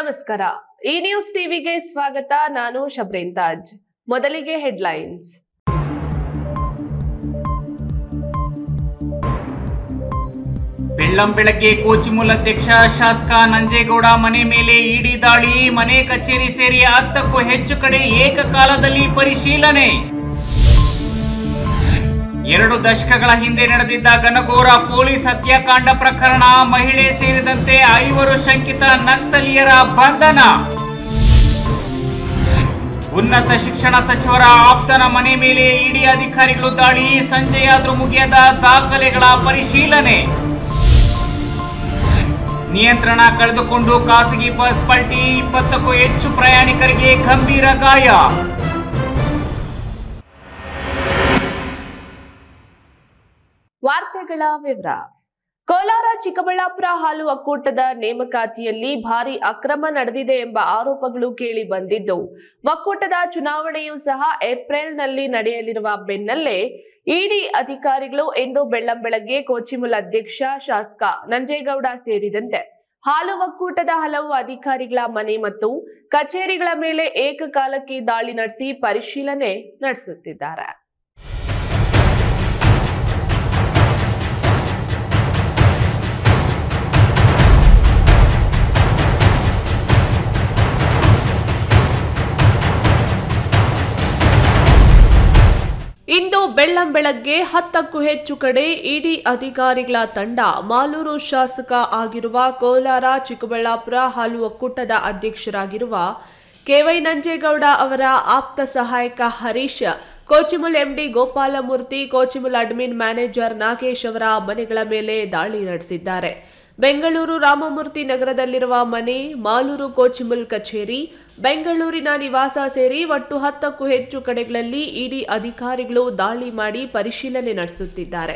ನಮಸ್ಕಾರ. ಈ ನ್ಯೂಸ್ ಟಿವಿಗೆ ಸ್ವಾಗತ. ನಾನು ಶಬ್ರೀನ್ ತಾಜ್. ಮೊದಲಿಗೆ ಹೆಡ್ಲೈನ್ಸ್. ಬೆಳ್ಳಂಬೆಳಗ್ಗೆ ಕೋಚಿಮುಲ್ ಅಧ್ಯಕ್ಷ ಶಾಸಕ ನಂಜೇಗೌಡ ಮನೆ ಮೇಲೆ ಇಡಿ ದಾಳಿ. ಮನೆ ಕಚೇರಿ ಸೇರಿ 10ಕ್ಕೂ ಹೆಚ್ಚು ಕಡೆ ಏಕಕಾಲದಲ್ಲಿ ಪರಿಶೀಲನೆ. 2 ದಶಕಗಳ ಹಿಂದೆ ನಡೆದಿದ್ದ ಘನಘೋರ ಪೊಲೀಸ್ ಹತ್ಯಾಕಾಂಡ ಪ್ರಕರಣ. ಮಹಿಳೆ ಸೇರಿದಂತೆ 5 ಶಂಕಿತ ನಕ್ಸಲೀಯರ ಬಂಧನ. ಉನ್ನತ ಶಿಕ್ಷಣ ಸಚಿವರ ಆಪ್ತನ ಮನೆ ಮೇಲೆ ಇಡಿ ಅಧಿಕಾರಿಗಳು ದಾಳಿ. ಸಂಜೆಯಾದ್ರೂ ಮುಗಿಯದ ದಾಖಲೆಗಳ ಪರಿಶೀಲನೆ. ನಿಯಂತ್ರಣ ಕಳೆದುಕೊಂಡು ಖಾಸಗಿ ಬಸ್ ಪಲ್ಟಿ. 20ಕ್ಕೂ ಹೆಚ್ಚು ಪ್ರಯಾಣಿಕರಿಗೆ ಗಂಭೀರ ಗಾಯ. ವಾರ್ತೆಗಳ ವಿವರ. ಕೋಲಾರ ಚಿಕ್ಕಬಳ್ಳಾಪುರ ಹಾಲು ಒಕ್ಕೂಟದ ನೇಮಕಾತಿಯಲ್ಲಿ ಭಾರಿ ಅಕ್ರಮ ನಡೆದಿದೆ ಎಂಬ ಆರೋಪಗಳು ಕೇಳಿ ಬಂದಿದ್ದು, ಒಕ್ಕೂಟದ ಚುನಾವಣೆಯೂ ಸಹ ಏಪ್ರಿಲ್ನಲ್ಲಿ ನಡೆಯಲಿರುವ ಬೆನ್ನಲ್ಲೇ ಇಡಿ ಅಧಿಕಾರಿಗಳು ಇಂದು ಬೆಳ್ಳಂಬೆಳಗ್ಗೆ ಕೋಚಿಮುಲ್ ಅಧ್ಯಕ್ಷ ಶಾಸಕ ನಂಜೇಗೌಡ ಸೇರಿದಂತೆ ಹಾಲು ಒಕ್ಕೂಟದ ಹಲವು ಅಧಿಕಾರಿಗಳ ಮನೆ ಮತ್ತು ಕಚೇರಿಗಳ ಮೇಲೆ ಏಕಕಾಲಕ್ಕೆ ದಾಳಿ ನಡೆಸಿ ಪರಿಶೀಲನೆ ನಡೆಸುತ್ತಿದ್ದಾರೆ. ಇಂದು ಬೆಳ್ಳಂಬೆಳಗ್ಗೆ 10ಕ್ಕೂ ಹೆಚ್ಚು ಕಡೆ ಇಡಿ ಅಧಿಕಾರಿಗಳ ತಂಡ ಮಾಲೂರು ಶಾಸಕ ಆಗಿರುವ ಕೋಲಾರ ಚಿಕ್ಕಬಳ್ಳಾಪುರ ಹಾಲು ಒಕ್ಕೂಟದ ಅಧ್ಯಕ್ಷರಾಗಿರುವ ಕೆವೈ ನಂಜೇಗೌಡ ಅವರ ಆಪ್ತ ಸಹಾಯಕ Harish, Kochimul MD Gopalamurthy, Kochimul admin manager Nagesh ಅವರ ಮನೆಗಳ ಮೇಲೆ ದಾಳಿ ನಡೆಸಿದ್ದಾರೆ. ಬೆಂಗಳೂರು ರಾಮಮೂರ್ತಿ ನಗರದಲ್ಲಿರುವ ಮನೆ, ಮಾಲೂರು ಕೋಚಿಮುಲ್ ಕಚೇರಿ, ಬೆಂಗಳೂರಿನ ನಿವಾಸ ಸೇರಿ ಒಟ್ಟು 10ಕ್ಕೂ ಹೆಚ್ಚು ಕಡೆಗಳಲ್ಲಿ ಇಡಿ ಅಧಿಕಾರಿಗಳು ದಾಳಿ ಮಾಡಿ ಪರಿಶೀಲನೆ ನಡೆಸುತ್ತಿದ್ದಾರೆ.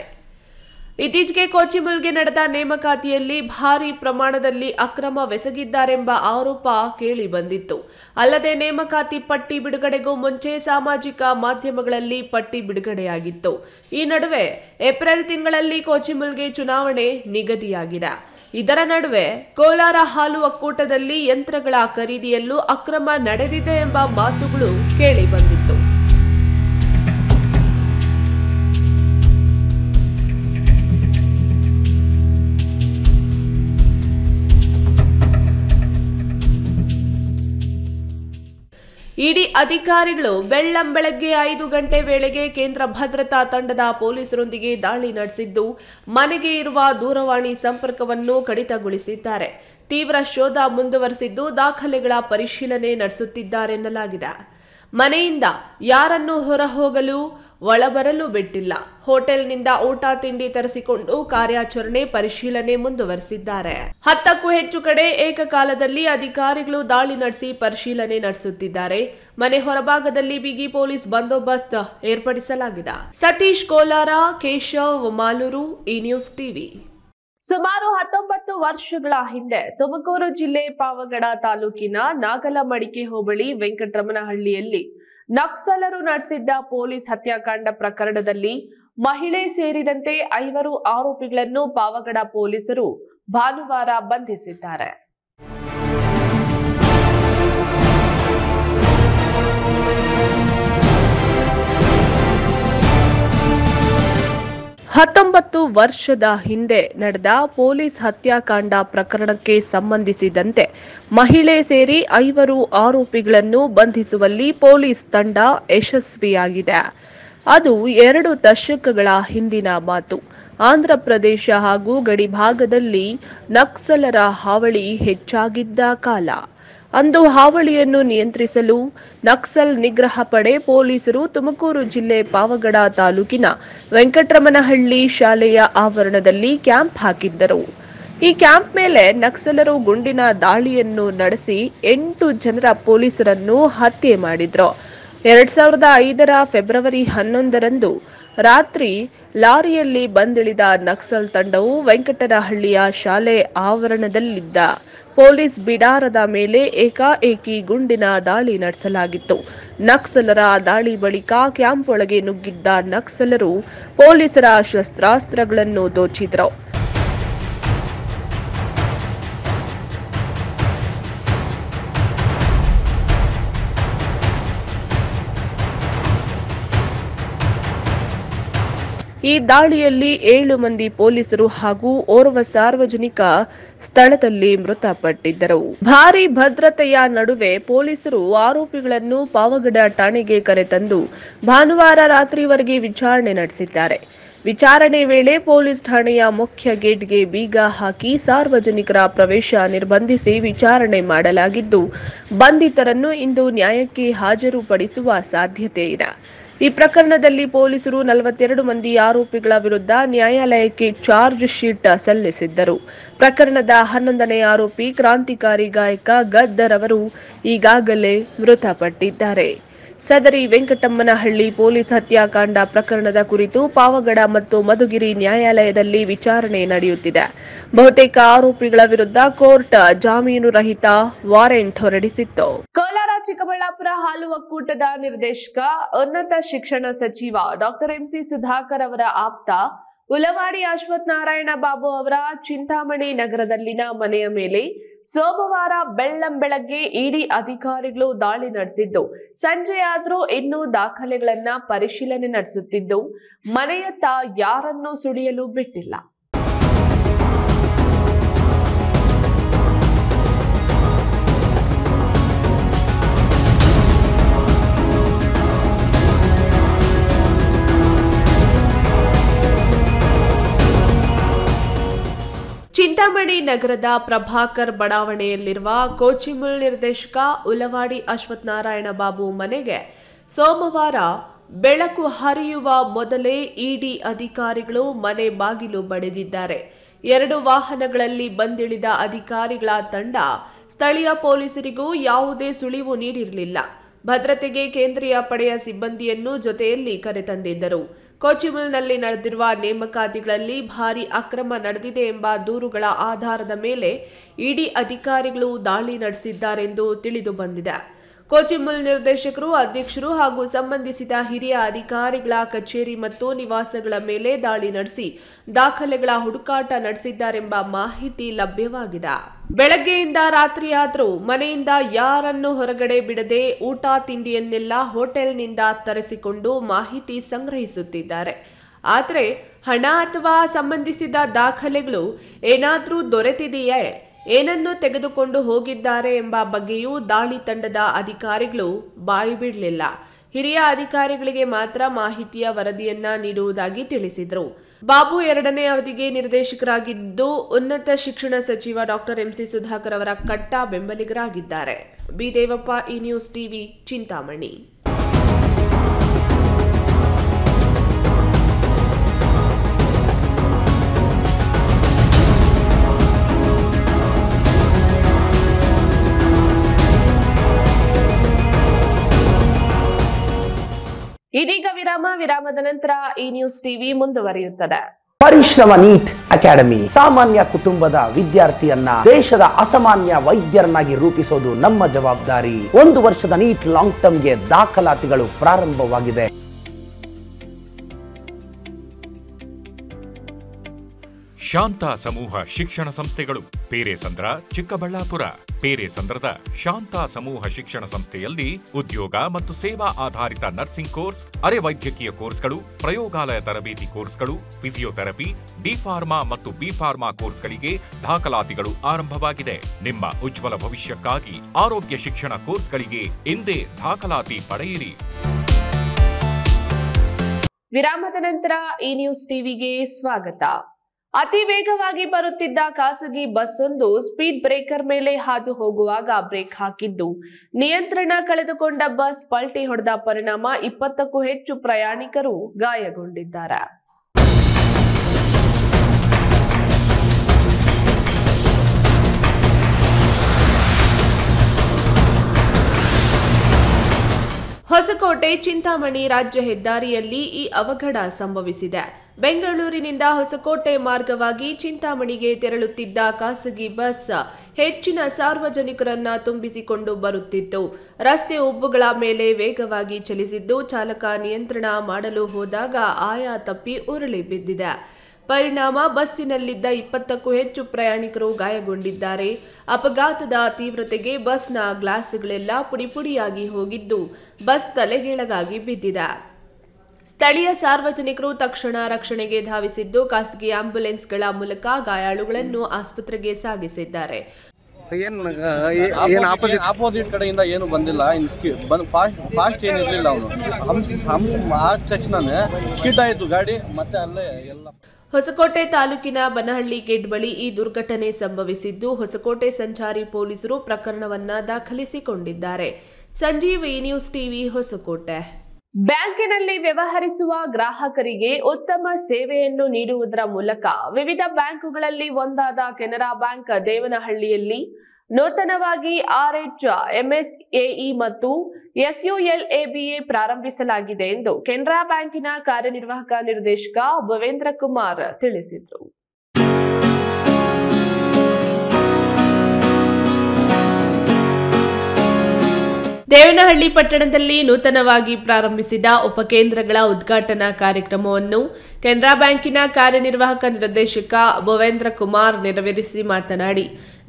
ಇತ್ತೀಚೆಗೆ ಕೋಚಿಮುಲ್ಗೆ ನಡೆದ ನೇಮಕಾತಿಯಲ್ಲಿ ಭಾರಿ ಪ್ರಮಾಣದಲ್ಲಿ ಅಕ್ರಮವೆಸಗಿದ್ದಾರೆಂಬ ಆರೋಪ ಕೇಳಿ ಬಂದಿತ್ತು. ಅಲ್ಲದೆ ನೇಮಕಾತಿ ಪಟ್ಟಿ ಬಿಡುಗಡೆಗೂ ಮುಂಚೆ ಸಾಮಾಜಿಕ ಮಾಧ್ಯಮಗಳಲ್ಲಿ ಪಟ್ಟಿ ಬಿಡುಗಡೆಯಾಗಿತ್ತು. ಈ ನಡುವೆ ಏಪ್ರಿಲ್ ತಿಂಗಳಲ್ಲಿ ಕೋಚಿಮುಲ್ಗೆ ಚುನಾವಣೆ ನಿಗದಿಯಾಗಿದೆ. ಇದರ ನಡುವೆ ಕೋಲಾರ ಹಾಲು ಒಕ್ಕೂಟದಲ್ಲಿ ಯಂತ್ರಗಳ ಖರೀದಿಯಲ್ಲೂ ಅಕ್ರಮ ನಡೆದಿದೆ ಎಂಬ ಮಾತುಗಳು ಕೇಳಿ ಬಂದಿತ್ತು. ಇಡಿ ಅಧಿಕಾರಿಗಳು ಬೆಳ್ಳಂಬೆಳಗ್ಗೆ 5 ಗಂಟೆ ವೇಳೆಗೆ ಕೇಂದ್ರ ಭದ್ರತಾ ತಂಡದ ಪೊಲೀಸರೊಂದಿಗೆ ದಾಳಿ ನಡೆಸಿದ್ದು, ಮನೆಗೆ ಇರುವ ದೂರವಾಣಿ ಸಂಪರ್ಕವನ್ನು ಕಡಿತಗೊಳಿಸಿದ್ದಾರೆ. ತೀವ್ರ ಶೋಧ ಮುಂದುವರೆಸಿದ್ದು, ದಾಖಲೆಗಳ ಪರಿಶೀಲನೆ ನಡೆಸುತ್ತಿದ್ದಾರೆನ್ನಲಾಗಿದೆ. ಮನೆಯಿಂದ ಯಾರನ್ನೂ ಹೊರಹೋಗಲು ಒಳಬರಲು ಬಿಟ್ಟಿಲ್ಲ. ಹೋಟೆಲ್ನಿಂದ ಊಟ ತಿಂಡಿ ತರಿಸಿಕೊಂಡು ಕಾರ್ಯಾಚರಣೆ ಪರಿಶೀಲನೆ ಮುಂದುವರೆಸಿದ್ದಾರೆ. 10ಕ್ಕೂ ಹೆಚ್ಚು ಕಡೆ ಏಕಕಾಲದಲ್ಲಿ ಅಧಿಕಾರಿಗಳು ದಾಳಿ ನಡೆಸಿ ಪರಿಶೀಲನೆ ನಡೆಸುತ್ತಿದ್ದಾರೆ. ಮನೆ ಹೊರಭಾಗದಲ್ಲಿ ಬಿಗಿ ಪೊಲೀಸ್ ಬಂದೋಬಸ್ತ್ ಏರ್ಪಡಿಸಲಾಗಿದೆ. ಸತೀಶ್, ಕೋಲಾರ, ಕೇಶವ್, ಮಾಲೂರು, ಈ ನ್ಯೂಸ್ ಟಿವಿ. ಸುಮಾರು 19 ವರ್ಷಗಳ ಹಿಂದೆ ತುಮಕೂರು ಜಿಲ್ಲೆ ಪಾವಗಡ ತಾಲೂಕಿನ ನಾಗಲಮಡಿಕೆ ಹೋಬಳಿ ವೆಂಕಟರಮನಹಳ್ಳಿಯಲ್ಲಿ ನಕ್ಸಲರು ನಡೆಸಿದ್ದ ಪೊಲೀಸ್ ಹತ್ಯಾಕಾಂಡ ಪ್ರಕರಣದಲ್ಲಿ ಮಹಿಳೆ ಸೇರಿದಂತೆ 5 ಆರೋಪಿಗಳನ್ನು ಪಾವಗಡ ಪೊಲೀಸರು ಭಾನುವಾರ ಬಂಧಿಸಿದ್ದಾರೆ. ವರ್ಷದ ಹಿಂದೆ ನಡೆದ ಪೊಲೀಸ್ ಹತ್ಯಾಕಾಂಡ ಪ್ರಕರಣಕ್ಕೆ ಸಂಬಂಧಿಸಿದಂತೆ ಮಹಿಳೆ ಸೇರಿ 5 ಆರೋಪಿಗಳನ್ನು ಬಂಧಿಸುವಲ್ಲಿ ಪೊಲೀಸ್ ತಂಡ ಯಶಸ್ವಿಯಾಗಿದೆ. ಅದು 2 ದಶಕಗಳ ಹಿಂದಿನ ಮಾತು. ಆಂಧ್ರಪ್ರದೇಶ ಹಾಗೂ ಗಡಿಭಾಗದಲ್ಲಿ ನಕ್ಸಲರ ಹಾವಳಿ ಹೆಚ್ಚಾಗಿದ್ದ ಕಾಲ. ಅಂದು ಹಾವಳಿಯನ್ನು ನಿಯಂತ್ರಿಸಲು ನಕ್ಸಲ್ ನಿಗ್ರಹ ಪಡೆ ಪೊಲೀಸರು ತುಮಕೂರು ಜಿಲ್ಲೆ ಪಾವಗಡ ತಾಲೂಕಿನ ವೆಂಕಟರಮನಹಳ್ಳಿ ಶಾಲೆಯ ಆವರಣದಲ್ಲಿ ಕ್ಯಾಂಪ್ ಹಾಕಿದ್ದರು. ಈ ಕ್ಯಾಂಪ್ ಮೇಲೆ ನಕ್ಸಲರು ಗುಂಡಿನ ದಾಳಿಯನ್ನು ನಡೆಸಿ 8 ಜನರ ಪೊಲೀಸರನ್ನು ಹತ್ಯೆ ಮಾಡಿದ್ರು. 2005ರ ಫೆಬ್ರವರಿ 11ರಂದು ರಾತ್ರಿ ಲಾರಿಯಲ್ಲಿ ಬಂದಿಳಿದ ನಕ್ಸಲ್ ತಂಡವು ವೆಂಕಟರಹಳ್ಳಿಯ ಶಾಲೆ ಆವರಣದಲ್ಲಿದ್ದ ಪೊಲೀಸ್ ಬಿಡಾರದ ಮೇಲೆ ಏಕಾಏಕಿ ಗುಂಡಿನ ದಾಳಿ ನಡೆಸಲಾಗಿತ್ತು. ನಕ್ಸಲರ ದಾಳಿ ಬಳಿಕ ಕ್ಯಾಂಪ್ ಒಳಗೆ ನುಗ್ಗಿದ್ದ ನಕ್ಸಲರು ಪೊಲೀಸರ ಶಸ್ತ್ರಾಸ್ತ್ರಗಳನ್ನು ದೋಚಿದ್ರು. ಈ ದಾಳಿಯಲ್ಲಿ 7 ಮಂದಿ ಪೊಲೀಸರು ಹಾಗೂ ಓರ್ವ ಸಾರ್ವಜನಿಕ ಸ್ಥಳದಲ್ಲಿ ಮೃತಪಟ್ಟಿದ್ದರು. ಭಾರೀ ಭದ್ರತೆಯ ನಡುವೆ ಪೊಲೀಸರು ಆರೋಪಿಗಳನ್ನು ಪಾವಗಡ ಠಾಣೆಗೆ ಕರೆತಂದು ಭಾನುವಾರ ರಾತ್ರಿವರೆಗೆ ವಿಚಾರಣೆ ನಡೆಸಿದ್ದಾರೆ. ವಿಚಾರಣೆ ವೇಳೆ ಪೊಲೀಸ್ ಠಾಣೆಯ ಮುಖ್ಯ ಗೇಟ್ಗೆ ಬೀಗ ಹಾಕಿ ಸಾರ್ವಜನಿಕರ ಪ್ರವೇಶ ನಿರ್ಬಂಧಿಸಿ ವಿಚಾರಣೆ ಮಾಡಲಾಗಿದ್ದು, ಬಂಧಿತರನ್ನು ಇಂದು ನ್ಯಾಯಕ್ಕೆ ಹಾಜರುಪಡಿಸುವ ಸಾಧ್ಯತೆ ಇದೆ. ಈ ಪ್ರಕರಣದಲ್ಲಿ ಪೊಲೀಸರು 42 ಮಂದಿ ಆರೋಪಿಗಳ ವಿರುದ್ಧ ನ್ಯಾಯಾಲಯಕ್ಕೆ ಚಾರ್ಜ್ ಶೀಟ್ ಸಲ್ಲಿಸಿದ್ದರು. ಪ್ರಕರಣದ 11ನೇ ಆರೋಪಿ ಕ್ರಾಂತಿಕಾರಿ ಗಾಯಕ ಗದ್ದರ್ ಅವರು ಈಗಾಗಲೇ ಮೃತಪಟ್ಟಿದ್ದಾರೆ. ಸದರಿ ವೆಂಕಟಮ್ಮನಹಳ್ಳಿ ಪೊಲೀಸ್ ಹತ್ಯಾಕಾಂಡ ಪ್ರಕರಣದ ಕುರಿತು ಪಾವಗಡ ಮತ್ತು ಮಧುಗಿರಿ ನ್ಯಾಯಾಲಯದಲ್ಲಿ ವಿಚಾರಣೆ ನಡೆಯುತ್ತಿದೆ. ಬಹುತೇಕ ಆರೋಪಿಗಳ ವಿರುದ್ಧ ಕೋರ್ಟ್ ಜಾಮೀನು ರಹಿತ ವಾರೆಂಟ್ ಹೊರಡಿಸಿತ್ತು. ಕೋಲಾರ ಚಿಕ್ಕಬಳ್ಳಾಪುರ ಹಾಲು ಒಕ್ಕೂಟದ ನಿರ್ದೇಶಕ, ಉನ್ನತ ಶಿಕ್ಷಣ ಸಚಿವ ಡಾಕ್ಟರ್ ಎಂಸಿ ಸುಧಾಕರ್ ಅವರ ಆಪ್ತ ಉಲವಾಡಿ ಅಶ್ವಥ್ ನಾರಾಯಣ ಬಾಬು ಅವರ ಚಿಂತಾಮಣಿ ನಗರದಲ್ಲಿನ ಮನೆಯ ಮೇಲೆ ಸೋಮವಾರ ಬೆಳ್ಳಂಬೆಳಗ್ಗೆ ಇಡಿ ಅಧಿಕಾರಿಗಳು ದಾಳಿ ನಡೆಸಿದ್ದು, ಸಂಜೆಯಾದರೂ ಇನ್ನೂ ದಾಖಲೆಗಳನ್ನ ಪರಿಶೀಲನೆ ನಡೆಸುತ್ತಿದ್ದು, ಮನೆಯತ್ತ ಯಾರನ್ನೂ ಸುಳಿಯಲು ಬಿಟ್ಟಿಲ್ಲ. ಚಿಂತಾಮಣಿ ನಗರದ ಪ್ರಭಾಕರ್ ಬಡಾವಣೆಯಲ್ಲಿರುವ ಕೋಚಿಮುಲ್ ನಿರ್ದೇಶಕ ಉಲವಾಡಿ ಅಶ್ವಥ್ ನಾರಾಯಣ ಬಾಬು ಮನೆಗೆ ಸೋಮವಾರ ಬೆಳಕು ಹರಿಯುವ ಮೊದಲೇ ಇಡಿ ಅಧಿಕಾರಿಗಳು ಮನೆ ಬಾಗಿಲು ಬಡಿದಿದ್ದಾರೆ. 2 ವಾಹನಗಳಲ್ಲಿ ಬಂದಿಳಿದ ಅಧಿಕಾರಿಗಳ ತಂಡ ಸ್ಥಳೀಯ ಪೊಲೀಸರಿಗೂ ಯಾವುದೇ ಸುಳಿವು ನೀಡಿರಲಿಲ್ಲ. ಭದ್ರತೆಗೆ ಕೇಂದ್ರೀಯ ಪಡೆಯ ಸಿಬ್ಬಂದಿಯನ್ನು ಜೊತೆಯಲ್ಲಿ ಕರೆತಂದಿದ್ದರು. ಕೋಚಿಮುಲ್ನಲ್ಲಿ ನಡೆದಿರುವ ನೇಮಕಾತಿಗಳಲ್ಲಿ ಭಾರೀ ಅಕ್ರಮ ನಡೆದಿದೆ ಎಂಬ ದೂರುಗಳ ಆಧಾರದ ಮೇಲೆ ಇಡಿ ಅಧಿಕಾರಿಗಳು ದಾಳಿ ನಡೆಸಿದ್ದಾರೆಂದು ತಿಳಿದು ಬಂದಿದೆ. ಕೋಚಿಮುಲ್ ನಿರ್ದೇಶಕರು, ಅಧ್ಯಕ್ಷರು ಹಾಗೂ ಸಂಬಂಧಿಸಿದ ಹಿರಿಯ ಅಧಿಕಾರಿಗಳ ಕಚೇರಿ ಮತ್ತು ನಿವಾಸಗಳ ಮೇಲೆ ದಾಳಿ ನಡೆಸಿ ದಾಖಲೆಗಳ ಹುಡುಕಾಟ ನಡೆಸಿದ್ದಾರೆಂಬ ಮಾಹಿತಿ ಲಭ್ಯವಾಗಿದೆ. ಬೆಳಗ್ಗೆಯಿಂದ ರಾತ್ರಿಯಾದರೂ ಮನೆಯಿಂದ ಯಾರನ್ನು ಹೊರಗಡೆ ಬಿಡದೆ ಊಟ ತಿಂಡಿಯನ್ನೆಲ್ಲ ಹೋಟೆಲ್ನಿಂದ ತರಿಸಿಕೊಂಡು ಮಾಹಿತಿ ಸಂಗ್ರಹಿಸುತ್ತಿದ್ದಾರೆ. ಆದರೆ ಹಣ ಅಥವಾ ಸಂಬಂಧಿಸಿದ ದಾಖಲೆಗಳು ಏನಾದರೂ ದೊರೆತಿದೆಯೇ, ಏನನ್ನು ತೆಗೆದುಕೊಂಡು ಹೋಗಿದ್ದಾರೆ ಎಂಬ ಬಗ್ಗೆಯೂ ದಾಳಿ ತಂಡದ ಅಧಿಕಾರಿಗಳು ಬಾಯಿ ಬಿಡಲಿಲ್ಲ. ಹಿರಿಯ ಅಧಿಕಾರಿಗಳಿಗೆ ಮಾತ್ರ ಮಾಹಿತಿಯ ವರದಿಯನ್ನ ನೀಡುವುದಾಗಿ ತಿಳಿಸಿದರು. ಬಾಬು 2ನೇ ಅವಧಿಗೆ ನಿರ್ದೇಶಕರಾಗಿದ್ದು, ಉನ್ನತ ಶಿಕ್ಷಣ ಸಚಿವ ಡಾಕ್ಟರ್ ಎಂಸಿ ಸುಧಾಕರ್ ಅವರ ಕಟ್ಟ ಬೆಂಬಲಿಗರಾಗಿದ್ದಾರೆ. ಬಿ ದೇವಪ್ಪ, ಈ ನ್ಯೂಸ್ ಟಿವಿ, ಚಿಂತಾಮಣಿ. ಇದೀಗ ವಿರಾಮದ ನಂತರ ಈ ನ್ಯೂಸ್ ಟಿವಿ ಮುಂದುವರಿಯುತ್ತದೆ. ಪರಿಶ್ರಮ ನೀಟ್ ಅಕಾಡೆಮಿ ಸಾಮಾನ್ಯ ಕುಟುಂಬದ ವಿದ್ಯಾರ್ಥಿಯನ್ನ ದೇಶದ ಅಸಾಮಾನ್ಯ ವೈದ್ಯರನ್ನಾಗಿ ರೂಪಿಸೋದು ನಮ್ಮ ಜವಾಬ್ದಾರಿ. 1 ವರ್ಷದ ನೀಟ್ ಲಾಂಗ್ ಟರ್ಮ್ಗೆ ದಾಖಲಾತಿಗಳು ಪ್ರಾರಂಭವಾಗಿದೆ. ಶಾಂತ ಸಮೂಹ ಶಿಕ್ಷಣ ಸಂಸ್ಥೆಗಳು ಪೇರೆಸಂದ್ರ, ಚಿಕ್ಕಬಳ್ಳಾಪುರ. ಪೇರೆಸಂದ್ರದ ಶಾಂತ ಸಮೂಹ ಶಿಕ್ಷಣ ಸಂಸ್ಥೆಯಲ್ಲಿ ಉದ್ಯೋಗ ಮತ್ತು ಸೇವಾ ಆಧಾರಿತ ನರ್ಸಿಂಗ್ ಕೋರ್ಸ್, ಅರೆ ವೈದ್ಯಕೀಯ ಕೋರ್ಸ್ಗಳು, ಪ್ರಯೋಗಾಲಯ ತರಬೇತಿ ಕೋರ್ಸ್ಗಳು, ಫಿಸಿಯೋಥೆರಪಿ, ಡಿ ಫಾರ್ಮಾ ಮತ್ತು ಬಿ ಫಾರ್ಮಾ ಕೋರ್ಸ್ಗಳಿಗೆ ದಾಖಲಾತಿಗಳು ಆರಂಭವಾಗಿದೆ. ನಿಮ್ಮ ಉಜ್ವಲ ಭವಿಷ್ಯಕ್ಕಾಗಿ ಆರೋಗ್ಯ ಶಿಕ್ಷಣ ಕೋರ್ಸ್ಗಳಿಗೆ ಇಂದೇ ದಾಖಲಾತಿ ಪಡೆಯಿರಿ. ವಿರಾಮದ ನಂತರ ಈ ನ್ಯೂಸ್ ಟಿವಿಗೆ ಸ್ವಾಗತ. ಅತಿ ವೇಗವಾಗಿ ಬರುತ್ತಿದ್ದ ಖಾಸಗಿ ಬಸ್ ಒಂದು ಸ್ಪೀಡ್ ಬ್ರೇಕರ್ ಮೇಲೆ ಹಾದು ಹೋಗುವಾಗ ಬ್ರೇಕ್ ಹಾಕಿದ್ದು, ನಿಯಂತ್ರಣ ಕಳೆದುಕೊಂಡ ಬಸ್ ಪಲ್ಟಿ ಹೊಡೆದ ಪರಿಣಾಮ 20ಕ್ಕೂ ಹೆಚ್ಚು ಪ್ರಯಾಣಿಕರು ಗಾಯಗೊಂಡಿದ್ದಾರೆ. ಹೊಸಕೋಟೆ ಚಿಂತಾಮಣಿ ರಾಜ್ಯ ಹೆದ್ದಾರಿಯಲ್ಲಿ ಈ ಅವಘಡ ಸಂಭವಿಸಿದೆ. ಬೆಂಗಳೂರಿನಿಂದ ಹೊಸಕೋಟೆ ಮಾರ್ಗವಾಗಿ ಚಿಂತಾಮಣಿಗೆ ತೆರಳುತ್ತಿದ್ದ ಖಾಸಗಿ ಬಸ್ ಹೆಚ್ಚಿನ ಸಾರ್ವಜನಿಕರನ್ನ ತುಂಬಿಸಿಕೊಂಡು ಬರುತ್ತಿತ್ತು. ರಸ್ತೆ ಉಬ್ಬುಗಳ ಮೇಲೆ ವೇಗವಾಗಿ ಚಲಿಸಿದ್ದು, ಚಾಲಕ ನಿಯಂತ್ರಣ ಮಾಡಲು ಹೋದಾಗ ಆಯ ತಪ್ಪಿ ಉರುಳಿ ಬಿದ್ದಿದೆ. ಪರಿಣಾಮ ಬಸ್ಸಿನಲ್ಲಿದ್ದ 20ಕ್ಕೂ ಹೆಚ್ಚು ಪ್ರಯಾಣಿಕರು ಗಾಯಗೊಂಡಿದ್ದಾರೆ. ಅಪಘಾತದ ತೀವ್ರತೆಗೆ ಬಸ್ನ ಗ್ಲಾಸ್ಗಳೆಲ್ಲ ಪುಡಿಪುಡಿಯಾಗಿ ಹೋಗಿದ್ದು, ಬಸ್ ತಲೆಗೀಳಾಗಿ ಬಿದ್ದಿದೆ. ಸ್ಥಳೀಯ ಸಾರ್ವಜನಿಕರು ತಕ್ಷಣ ರಕ್ಷಣೆಗೆ ಧಾವಿಸಿದ್ದು ಖಾಸಗಿ ಆಂಬ್ಯುಲೆನ್ಸ್ಗಳ ಮೂಲಕ ಗಾಯಾಳುಗಳನ್ನು ಆಸ್ಪತ್ರೆಗೆ ಸಾಗಿಸಿದ್ದಾರೆ. ಆಪೋಸಿಟ್ ಕಡೆಯಿಂದ ಏನು ಬಂದಿಲ್ಲ, ಫಾಸ್ಟ್ ಏನಿರಲಿಲ್ಲ. ಅವನು ಹಂಸ ಆದ ತಕ್ಷಣನೇ ಸ್ಕಿಡ್ ಆಯಿತು ಗಾಡಿ, ಮತ್ತೆ ಅಲ್ಲೇ ಎಲ್ಲ. ಹೊಸಕೋಟೆ ತಾಲೂಕಿನ ಬನಹಳ್ಳಿ ಗೇಟ್ ಬಳಿ ಈ ದುರ್ಘಟನೆ ಸಂಭವಿಸಿದ್ದು, ಹೊಸಕೋಟೆ ಸಂಚಾರಿ ಪೊಲೀಸರು ಪ್ರಕರಣವನ್ನ ದಾಖಲಿಸಿಕೊಂಡಿದ್ದಾರೆ. Sanjeev, news TV, Hosakote. ಬ್ಯಾಂಕಿನಲ್ಲಿ ವ್ಯವಹರಿಸುವ ಗ್ರಾಹಕರಿಗೆ ಉತ್ತಮ ಸೇವೆಯನ್ನು ನೀಡುವುದರ ಮೂಲಕ ವಿವಿಧ ಬ್ಯಾಂಕುಗಳಲ್ಲಿ ಒಂದಾದ ಕೆನರಾ ಬ್ಯಾಂಕ್ ದೇವನಹಳ್ಳಿಯಲ್ಲಿ ನೂತನವಾಗಿ RH, MSAE ಮತ್ತು SULABA ಪ್ರಾರಂಭಿಸಲಾಗಿದೆ ಎಂದು ಕೆನರಾ ಬ್ಯಾಂಕಿನ ಕಾರ್ಯನಿರ್ವಾಹಕ ನಿರ್ದೇಶಕ ಭವೇಂದ್ರ ಕುಮಾರ್ ತಿಳಿಸಿದರು. ದೇವನಹಳ್ಳಿ ಪಟ್ಟಣದಲ್ಲಿ ನೂತನವಾಗಿ ಪ್ರಾರಂಭಿಸಿದ ಉಪಕೇಂದ್ರಗಳ ಉದ್ಘಾಟನಾ ಕಾರ್ಯಕ್ರಮವನ್ನು ಕೆನರಾ ಬ್ಯಾಂಕಿನ ಕಾರ್ಯನಿರ್ವಾಹಕ ನಿರ್ದೇಶಕ ಭವೇಂದ್ರ ಕುಮಾರ್ ನೆರವೇರಿಸಿ ಮಾತನಾಡಿ,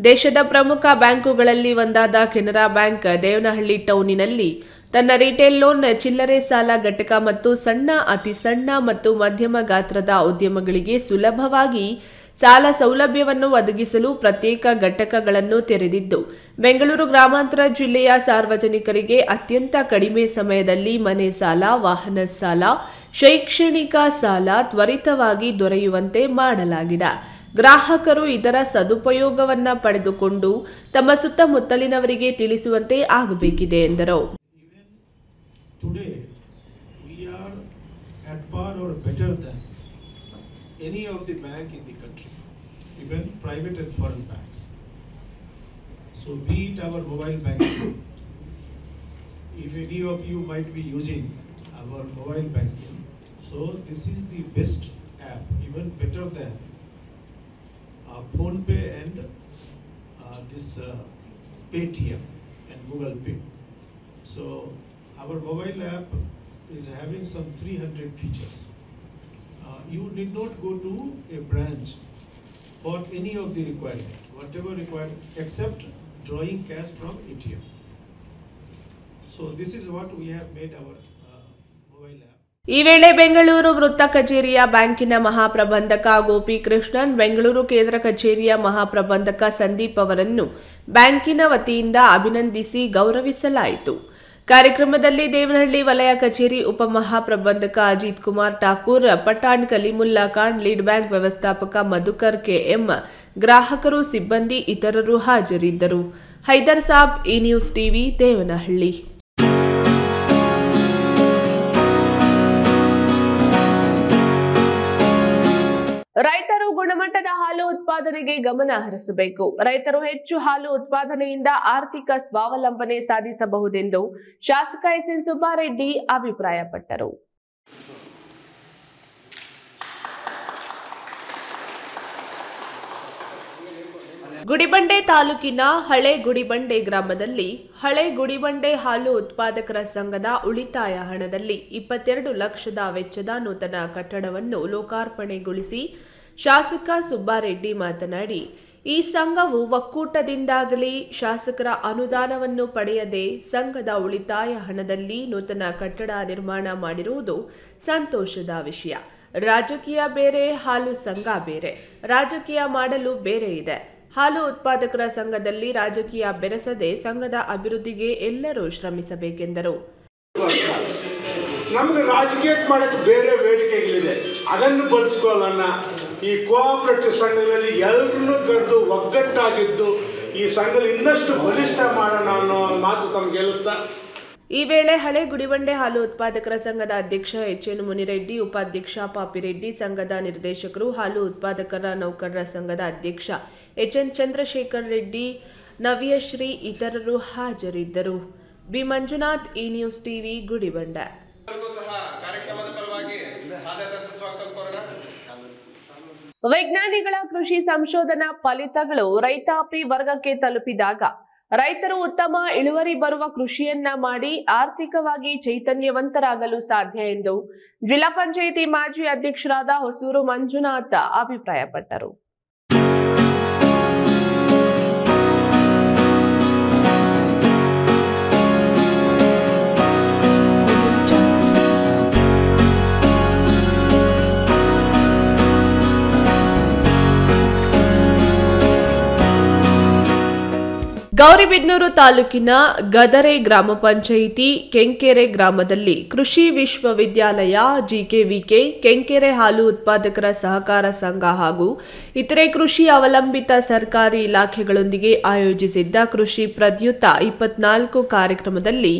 ದೇಶದ ಪ್ರಮುಖ ಬ್ಯಾಂಕುಗಳಲ್ಲಿ ಒಂದಾದ ಕೆನರಾ ಬ್ಯಾಂಕ್ ದೇವನಹಳ್ಳಿ ಟೌನಿನಲ್ಲಿ ತನ್ನ ರಿಟೇಲ್ ಲೋನ್, ಚಿಲ್ಲರೆ ಸಾಲ ಘಟಕ ಮತ್ತು ಸಣ್ಣ, ಅತಿ ಸಣ್ಣ ಮತ್ತು ಮಧ್ಯಮ ಗಾತ್ರದ ಉದ್ಯಮಗಳಿಗೆ ಸುಲಭವಾಗಿ ಸಾಲ ಸೌಲಭ್ಯವನ್ನು ಒದಗಿಸಲು ಪ್ರತ್ಯೇಕ ಘಟಕಗಳನ್ನು ತೆರೆದಿದ್ದು, ಬೆಂಗಳೂರು ಗ್ರಾಮಾಂತರ ಜಿಲ್ಲೆಯ ಸಾರ್ವಜನಿಕರಿಗೆ ಅತ್ಯಂತ ಕಡಿಮೆ ಸಮಯದಲ್ಲಿ ಮನೆ ಸಾಲ, ವಾಹನ ಸಾಲ, ಶೈಕ್ಷಣಿಕ ಸಾಲ ತ್ವರಿತವಾಗಿ ದೊರೆಯುವಂತೆ ಮಾಡಲಾಗಿದೆ. ಗ್ರಾಹಕರು ಇದರ ಸದುಪಯೋಗವನ್ನ ಪಡೆದುಕೊಂಡು ತಮ್ಮ ಸುತ್ತಮುತ್ತಲಿನವರಿಗೆ ತಿಳಿಸುವಂತೆ ಆಗಬೇಕಿದೆ ಎಂದರು. Any of the bank in the country, even private and foreign banks. So be it our mobile banking. If any of you might be using our mobile banking, so this is the best app, even better than PhonePe and this Paytm and Google Pay. So our mobile app is having some 300 features. You need not go to a branch for any of the requirement, whatever required, except drawing cash from ATM. So this is what we have made our mobile app. ಈ ವೇಳೆ ಬೆಂಗಳೂರು ವೃತ್ತ ಕಚೇರಿಯ ಬ್ಯಾಂಕಿನ ಮಹಾಪ್ರಬಂಧಕ ಗೋಪಿಕೃಷ್ಣನ್, ಬೆಂಗಳೂರು ಕೇಂದ್ರ ಕಚೇರಿಯ ಮಹಾಪ್ರಬಂಧಕ ಸಂದೀಪ್ ಅವರನ್ನು ಬ್ಯಾಂಕಿನ ವತಿಯಿಂದ ಅಭಿನಂದಿಸಿ ಗೌರವಿಸಲಾಯಿತು. ಕಾರ್ಯಕ್ರಮದಲ್ಲಿ ದೇವನಹಳ್ಳಿ ವಲಯ ಕಚೇರಿ ಉಪಮಹಾಪ್ರಬಂಧಕ ಅಜಿತ್ ಕುಮಾರ್ ಠಾಕೂರ್, ಪಠಾಣ್ ಕಲಿಮುಲ್ಲಾ ಖಾನ್, ಲೀಡ್ ಬ್ಯಾಂಕ್ ವ್ಯವಸ್ಥಾಪಕ ಮಧುಕರ್ KM, ಗ್ರಾಹಕರು, ಸಿಬ್ಬಂದಿ ಇತರರು ಹಾಜರಿದ್ದರು. Haider Sab, news TV, Devanahalli. ರೈತರು ಗುಣಮಟ್ಟದ ಹಾಲು ಉತ್ಪಾದನೆಗೆ ಗಮನ ಹರಿಸಬೇಕು. ರೈತರು ಹೆಚ್ಚು ಹಾಲು ಉತ್ಪಾದನೆಯಿಂದ ಆರ್ಥಿಕ ಸ್ವಾವಲಂಬನೆ ಸಾಧಿಸಬಹುದೆಂದು ಶಾಸಕ SN ಸುಬ್ಬಾರೆಡ್ಡಿ ಅಭಿಪ್ರಾಯಪಟ್ಟರು. ಗುಡಿಬಂಡೆ ತಾಲೂಕಿನ ಹಳೆ ಗುಡಿಬಂಡೆ ಗ್ರಾಮದಲ್ಲಿ ಹಳೆ ಗುಡಿಬಂಡೆ ಹಾಲು ಉತ್ಪಾದಕರ ಸಂಘದ ಉಳಿತಾಯ ಹಣದಲ್ಲಿ 22 ಲಕ್ಷದ ವೆಚ್ಚದ ನೂತನ ಕಟ್ಟಡವನ್ನು ಲೋಕಾರ್ಪಣೆಗೊಳಿಸಿ ಶಾಸಕ ಸುಬ್ಬಾರೆಡ್ಡಿ ಮಾತನಾಡಿ, ಈ ಸಂಘವು ಒಕ್ಕೂಟದಿಂದಾಗಲಿ ಶಾಸಕರ ಅನುದಾನವನ್ನು ಪಡೆಯದೆ ಸಂಘದ ಉಳಿತಾಯ ಹಣದಲ್ಲಿ ನೂತನ ಕಟ್ಟಡ ನಿರ್ಮಾಣ ಮಾಡಿರುವುದು ಸಂತೋಷದ ವಿಷಯ. ರಾಜಕೀಯ ಬೇರೆ, ಹಾಲು ಸಂಘ ಬೇರೆ. ರಾಜಕೀಯ ಮಾಡಲು ಬೇರೆ ಇದೆ. ಹಾಲು ಉತ್ಪಾದಕರ ಸಂಘದಲ್ಲಿ ರಾಜಕೀಯ ಬೆರೆಸದೆ ಸಂಘದ ಅಭಿವೃದ್ಧಿಗೆ ಎಲ್ಲರೂ ಶ್ರಮಿಸಬೇಕೆಂದರು. ನಮ್ಗೆ ರಾಜಕೀಯ ಮಾಡಕ್ಕೆ ಬೇರೆ ವೇದಿಕೆಗಳಿದೆ, ಅದನ್ನು ಬಳಸ್ಕೊಳ್ಳೋಣ. ಈ ಕೋಆಪರೇಟಿವ್ ಸಂಘಗಳಲ್ಲಿ ಎಲ್ಲರನ್ನೂ ಕರೆದು ಒಗ್ಗಟ್ಟಾಗಿದ್ದು ಈ ಸಂಘ ಇನ್ನಷ್ಟು ಬಲಿಷ್ಠ ಮಾಡೋಣ ಅನ್ನೋ ಮಾತು ತಮ್ಗೆ ಗೆಲ್ಲುತ್ತಾ. ಈ ವೇಳೆ ಹಳೆ ಗುಡಿಬಂಡೆ ಹಾಲು ಉತ್ಪಾದಕರ ಸಂಘದ ಅಧ್ಯಕ್ಷ HN ಮುನಿರೆಡ್ಡಿ, ಉಪಾಧ್ಯಕ್ಷ ಪಾಪಿರೆಡ್ಡಿ, ಸಂಘದ ನಿರ್ದೇಶಕರು, ಹಾಲು ಉತ್ಪಾದಕರ ನೌಕರರ ಸಂಘದ ಅಧ್ಯಕ್ಷ HN ಚಂದ್ರಶೇಖರ್ ರೆಡ್ಡಿ, ನವ್ಯಶ್ರೀ ಇತರರು ಹಾಜರಿದ್ದರು. B Manjunath, news TV, Gudibande. ವೈಜ್ಞಾನಿಗಳ ಕೃಷಿ ಸಂಶೋಧನಾ ಫಲಿತಗಳು ರೈತಾಪಿ ವರ್ಗಕ್ಕೆ ತಲುಪಿದಾಗ ರೈತರು ಉತ್ತಮ ಇಳುವರಿ ಬರುವ ಕೃಷಿಯನ್ನ ಮಾಡಿ ಆರ್ಥಿಕವಾಗಿ ಚೈತನ್ಯವಂತರಾಗಲು ಸಾಧ್ಯ ಎಂದು ಜಿಲ್ಲಾ ಪಂಚಾಯಿತಿ ಮಾಜಿ ಅಧ್ಯಕ್ಷರಾದ ಹೊಸೂರು ಮಂಜುನಾಥ ಅಭಿಪ್ರಾಯಪಟ್ಟರು. ಗೌರಿಬಿದನೂರು ತಾಲೂಕಿನ ಗದರೆ ಗ್ರಾಮ ಪಂಚಾಯಿತಿ ಕೆಂಕೆರೆ ಗ್ರಾಮದಲ್ಲಿ ಕೃಷಿ ವಿಶ್ವವಿದ್ಯಾಲಯ, ಜಿಕೆವಿಕೆ, ಕೆಂಕೆರೆ ಹಾಲು ಉತ್ಪಾದಕರ ಸಹಕಾರ ಸಂಘ ಹಾಗೂ ಇತರೆ ಕೃಷಿ ಅವಲಂಬಿತ ಸರ್ಕಾರಿ ಇಲಾಖೆಗಳೊಂದಿಗೆ ಆಯೋಜಿಸಿದ್ದ ಕೃಷಿ ಪ್ರದ್ಯುತ 24 ಕಾರ್ಯಕ್ರಮದಲ್ಲಿ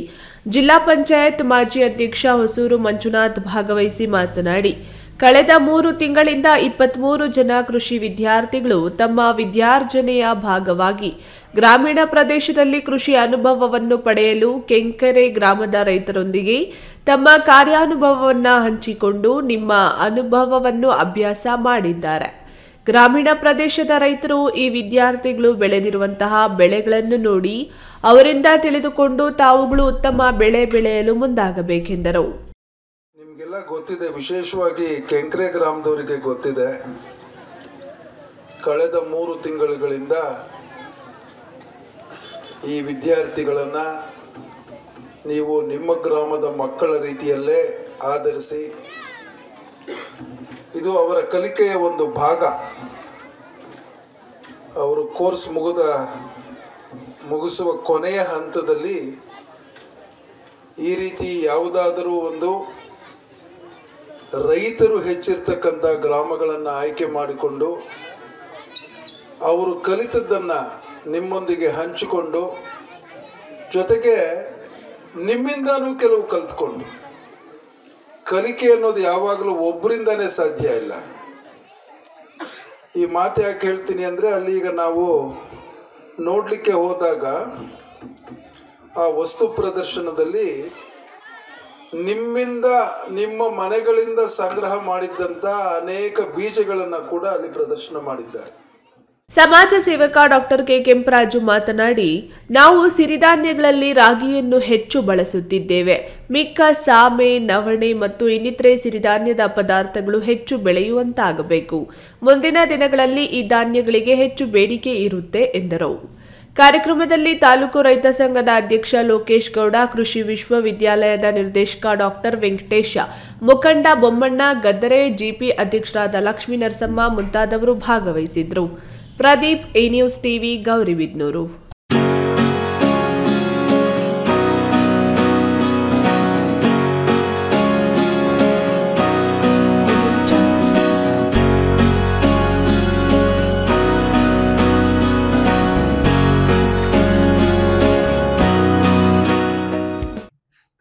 ಜಿಲ್ಲಾ ಪಂಚಾಯತ್ ಮಾಜಿ ಅಧ್ಯಕ್ಷ ಹೊಸೂರು ಮಂಜುನಾಥ್ ಭಾಗವಹಿಸಿ ಮಾತನಾಡಿ, ಕಳೆದ 3 ತಿಂಗಳಿಂದ 23 ಜನ ಕೃಷಿ ವಿದ್ಯಾರ್ಥಿಗಳು ತಮ್ಮ ವಿದ್ಯಾರ್ಜನೆಯ ಭಾಗವಾಗಿ ಗ್ರಾಮೀಣ ಪ್ರದೇಶದಲ್ಲಿ ಕೃಷಿ ಅನುಭವವನ್ನು ಪಡೆಯಲು ಕೆಂಕೆರೆ ಗ್ರಾಮದ ರೈತರೊಂದಿಗೆ ತಮ್ಮ ಕಾರ್ಯಾನುಭವವನ್ನು ಹಂಚಿಕೊಂಡು ನಿಮ್ಮ ಅನುಭವವನ್ನು ಅಭ್ಯಾಸ ಮಾಡಿದ್ದಾರೆ. ಗ್ರಾಮೀಣ ಪ್ರದೇಶದ ರೈತರು ಈ ವಿದ್ಯಾರ್ಥಿಗಳು ಬೆಳೆದಿರುವಂತಹ ಬೆಳೆಗಳನ್ನು ನೋಡಿ ಅವರಿಂದ ತಿಳಿದುಕೊಂಡು ತಾವುಗಳು ಉತ್ತಮ ಬೆಳೆ ಬೆಳೆಯಲು ಮುಂದಾಗಬೇಕೆಂದರು. ನಿಮಗೆಲ್ಲ ಗೊತ್ತಿದೆ, ವಿಶೇಷವಾಗಿ ಕೆಂಕೆರೆ ಗ್ರಾಮದವರಿಗೆ ಗೊತ್ತಿದೆ, ಕಳೆದ 3 ತಿಂಗಳುಗಳಿಂದ ಈ ವಿದ್ಯಾರ್ಥಿಗಳನ್ನು ನೀವು ನಿಮ್ಮ ಗ್ರಾಮದ ಮಕ್ಕಳ ರೀತಿಯಲ್ಲೇ ಆಧರಿಸಿ ಇದು ಅವರ ಕಲಿಕೆಯ ಒಂದು ಭಾಗ. ಅವರು ಕೋರ್ಸ್ ಮುಗಿಸುವ ಕೊನೆಯ ಹಂತದಲ್ಲಿ ಈ ರೀತಿ ಯಾವುದಾದರೂ ಒಂದು ರೈತರು ಹೆಚ್ಚಿರ್ತಕ್ಕಂಥ ಗ್ರಾಮಗಳನ್ನು ಆಯ್ಕೆ ಮಾಡಿಕೊಂಡು ಅವರು ಕಲಿತದ್ದನ್ನು ನಿಮ್ಮೊಂದಿಗೆ ಹಂಚಿಕೊಂಡು ಜೊತೆಗೆ ನಿಮ್ಮಿಂದನೂ ಕೆಲವು ಕಲಿತ್ಕೊಂಡು, ಕಲಿಕೆ ಅನ್ನೋದು ಯಾವಾಗಲೂ ಒಬ್ಬರಿಂದನೇ ಸಾಧ್ಯ ಇಲ್ಲ. ಈ ಮಾತು ಯಾಕೆ ಹೇಳ್ತೀನಿ ಅಂದರೆ, ಅಲ್ಲಿ ಈಗ ನಾವು ನೋಡಲಿಕ್ಕೆ ಹೋದಾಗ ಆ ವಸ್ತು ಪ್ರದರ್ಶನದಲ್ಲಿ ನಿಮ್ಮಿಂದ ನಿಮ್ಮ ಮನೆಗಳಿಂದ ಸಂಗ್ರಹ ಮಾಡಿದ್ದಂಥ ಅನೇಕ ಬೀಜಗಳನ್ನು ಕೂಡ ಅಲ್ಲಿ ಪ್ರದರ್ಶನ ಮಾಡಿದ್ದಾರೆ. ಸಮಾಜ ಸೇವಕ ಡಾಕ್ಟರ್ ಕೆ ಕೆಂಪರಾಜು ಮಾತನಾಡಿ, ನಾವು ಸಿರಿಧಾನ್ಯಗಳಲ್ಲಿ ರಾಗಿಯನ್ನು ಹೆಚ್ಚು ಬಳಸುತ್ತಿದ್ದೇವೆ. ಮಿಕ್ಕ ಸಾಮೆ, ನವಣೆ ಮತ್ತು ಇನ್ನಿತರೆ ಸಿರಿಧಾನ್ಯದ ಪದಾರ್ಥಗಳು ಹೆಚ್ಚು ಬೆಳೆಯುವಂತಾಗಬೇಕು. ಮುಂದಿನ ದಿನಗಳಲ್ಲಿ ಈ ಧಾನ್ಯಗಳಿಗೆ ಹೆಚ್ಚು ಬೇಡಿಕೆ ಇರುತ್ತೆ ಎಂದರು. ಕಾರ್ಯಕ್ರಮದಲ್ಲಿ ತಾಲೂಕು ರೈತ ಸಂಘದ ಅಧ್ಯಕ್ಷ ಲೋಕೇಶ್ ಗೌಡ, ಕೃಷಿ ವಿಶ್ವವಿದ್ಯಾಲಯದ ನಿರ್ದೇಶಕ ಡಾಕ್ಟರ್ ವೆಂಕಟೇಶ, ಮುಖಂಡ ಬೊಮ್ಮಣ್ಣ, ಗದರೆ ಜಿಪಿ ಅಧ್ಯಕ್ಷರಾದ ಲಕ್ಷ್ಮೀ ನರಸಮ್ಮ ಮುಂತಾದವರು ಭಾಗವಹಿಸಿದ್ರು. Pradeep, A news TV, Gauribidanur.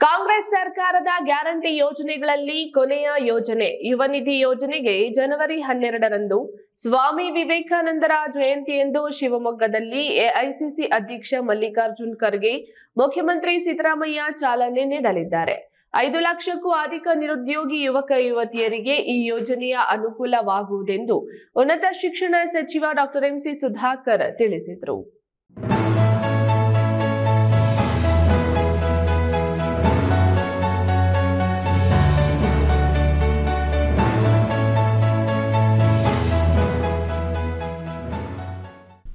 Congress ಸರ್ಕಾರದ ಗ್ಯಾರಂಟಿ ಯೋಜನೆಗಳಲ್ಲಿ ಕೊನೆಯ ಯೋಜನೆ ಯುವ ನಿಧಿ ಯೋಜನೆಗೆ ಜನವರಿ 12ರಂದು ಸ್ವಾಮಿ ವಿವೇಕಾನಂದರ ಜಯಂತಿಯಂದು ಶಿವಮೊಗ್ಗದಲ್ಲಿ ಎಐಸಿಸಿ ಅಧ್ಯಕ್ಷ ಮಲ್ಲಿಕಾರ್ಜುನ್ ಖರ್ಗೆ, ಮುಖ್ಯಮಂತ್ರಿ ಸಿದ್ದರಾಮಯ್ಯ ಚಾಲನೆ ನೀಡಲಿದ್ದಾರೆ. 5 ಲಕ್ಷಕ್ಕೂ ಅಧಿಕ ನಿರುದ್ಯೋಗಿ ಯುವಕ ಯುವತಿಯರಿಗೆ ಈ ಯೋಜನೆಯ ಅನುಕೂಲವಾಗುವುದೆಂದು ಉನ್ನತ ಶಿಕ್ಷಣ ಸಚಿವ ಡಾಕ್ಟರ್ ಎಂಸಿ ಸುಧಾಕರ್ ತಿಳಿಸಿದರು.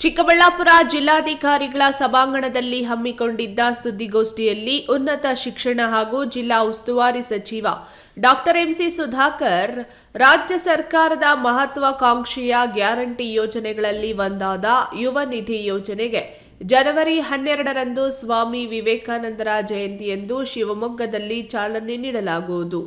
ಚಿಕ್ಕಬಳ್ಳಾಪುರ ಜಿಲ್ಲಾಧಿಕಾರಿಗಳ ಸಭಾಂಗಣದಲ್ಲಿ ಹಮ್ಮಿಕೊಂಡಿದ್ದ ಸುದ್ದಿಗೋಷ್ಠಿಯಲ್ಲಿ ಉನ್ನತ ಶಿಕ್ಷಣ ಹಾಗೂ ಜಿಲ್ಲಾ ಉಸ್ತುವಾರಿ ಸಚಿವ ಡಾಕ್ಟರ್ ಎಂಸಿ ಸುಧಾಕರ್, ರಾಜ್ಯ ಸರ್ಕಾರದ ಮಹತ್ವಾಕಾಂಕ್ಷೆಯ ಗ್ಯಾರಂಟಿ ಯೋಜನೆಗಳಲ್ಲಿ ಒಂದಾದ ಯುವ ನಿಧಿ ಯೋಜನೆಗೆ ಜನವರಿ 12ರಂದು ಸ್ವಾಮಿ ವಿವೇಕಾನಂದರ ಜಯಂತಿಯಂದು ಶಿವಮೊಗ್ಗದಲ್ಲಿ ಚಾಲನೆ ನೀಡಲಾಗುವುದು.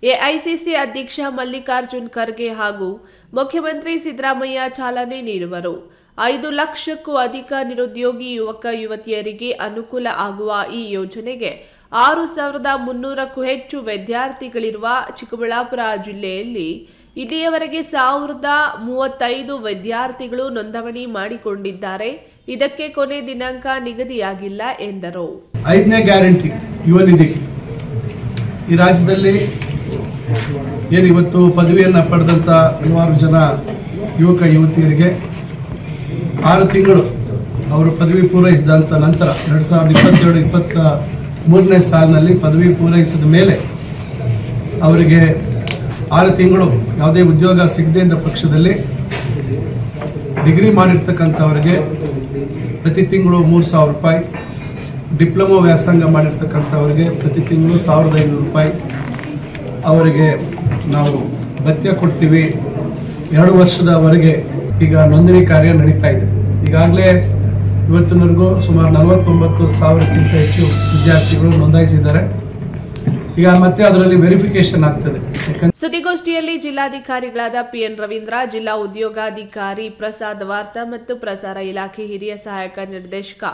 ಎಐಸಿಸಿ ಅಧ್ಯಕ್ಷ ಮಲ್ಲಿಕಾರ್ಜುನ್ ಖರ್ಗೆ ಹಾಗೂ ಮುಖ್ಯಮಂತ್ರಿ ಸಿದ್ದರಾಮಯ್ಯ ಚಾಲನೆ ನೀಡುವರು. 5 ಲಕ್ಷಕ್ಕೂ ಅಧಿಕ ನಿರುದ್ಯೋಗಿ ಯುವಕ ಯುವತಿಯರಿಗೆ ಅನುಕೂಲ ಆಗುವ ಈ ಯೋಜನೆಗೆ 6,300ಕ್ಕೂ ಹೆಚ್ಚು ವಿದ್ಯಾರ್ಥಿಗಳಿರುವ ಚಿಕ್ಕಬಳ್ಳಾಪುರ ಜಿಲ್ಲೆಯಲ್ಲಿ ಇಲ್ಲಿಯವರೆಗೆ 1,035 ವಿದ್ಯಾರ್ಥಿಗಳು ನೋಂದಣಿ ಮಾಡಿಕೊಂಡಿದ್ದಾರೆ. ಇದಕ್ಕೆ ಕೊನೆ ದಿನಾಂಕ ನಿಗದಿಯಾಗಿಲ್ಲ ಎಂದರು. 5ನೇ ಗ್ಯಾರಂಟಿ ಯುವ ನಿಧಿ ಈ ರಾಜ್ಯದಲ್ಲಿ ಏನಿವತ್ತು ಪದವಿಯನ್ನು ಪಡೆದಂತ ಹಲವಾರು ಜನ ಯುವಕ ಯುವತಿಯರಿಗೆ 6 ತಿಂಗಳು ಅವರು ಪದವಿ ಪೂರೈಸಿದಂತ ನಂತರ 2022-23ನೇ ಸಾಲಿನಲ್ಲಿ ಪದವಿ ಪೂರೈಸಿದ ಮೇಲೆ ಅವರಿಗೆ 6 ತಿಂಗಳು ಯಾವುದೇ ಉದ್ಯೋಗ ಸಿಗದೇ ಇದ್ದ ಪಕ್ಷದಲ್ಲಿ ಡಿಗ್ರಿ ಮಾಡಿರ್ತಕ್ಕಂಥವರಿಗೆ ಪ್ರತಿ ತಿಂಗಳು 3,000 ರೂಪಾಯಿ, ಡಿಪ್ಲೊಮಾ ವ್ಯಾಸಂಗ ಮಾಡಿರ್ತಕ್ಕಂಥವರಿಗೆ ಪ್ರತಿ ತಿಂಗಳು 1,500 ರೂಪಾಯಿ ಅವರಿಗೆ ನಾವು ಭತ್ಯೆ ಕೊಡ್ತೀವಿ. 2 ವರ್ಷದವರೆಗೆ ಈಗ ನೋಂದಣಿ ಕಾರ್ಯ ನಡೀತಾ ಇದೆ. ಈಗಾಗಲೇ ಇವತ್ತಿನವರೆಗೂ ಸುಮಾರು 49,000ಕ್ಕಿಂತ ಹೆಚ್ಚು ವಿದ್ಯಾರ್ಥಿಗಳು ನೋಂದಾಯಿಸಿದ್ದಾರೆ. ಈಗ ಮತ್ತೆ ಅದರಲ್ಲಿ ವೆರಿಫಿಕೇಶನ್ ಆಗ್ತದೆ. ಸುದ್ದಿಗೋಷ್ಠಿಯಲ್ಲಿ ಜಿಲ್ಲಾಧಿಕಾರಿಗಳಾದ ಪಿಎನ್ ರವೀಂದ್ರ, ಜಿಲ್ಲಾ ಉದ್ಯೋಗಾಧಿಕಾರಿ ಪ್ರಸಾದ್, ವಾರ್ತಾ ಮತ್ತು ಪ್ರಸಾರ ಇಲಾಖೆ ಹಿರಿಯ ಸಹಾಯಕ ನಿರ್ದೇಶಕ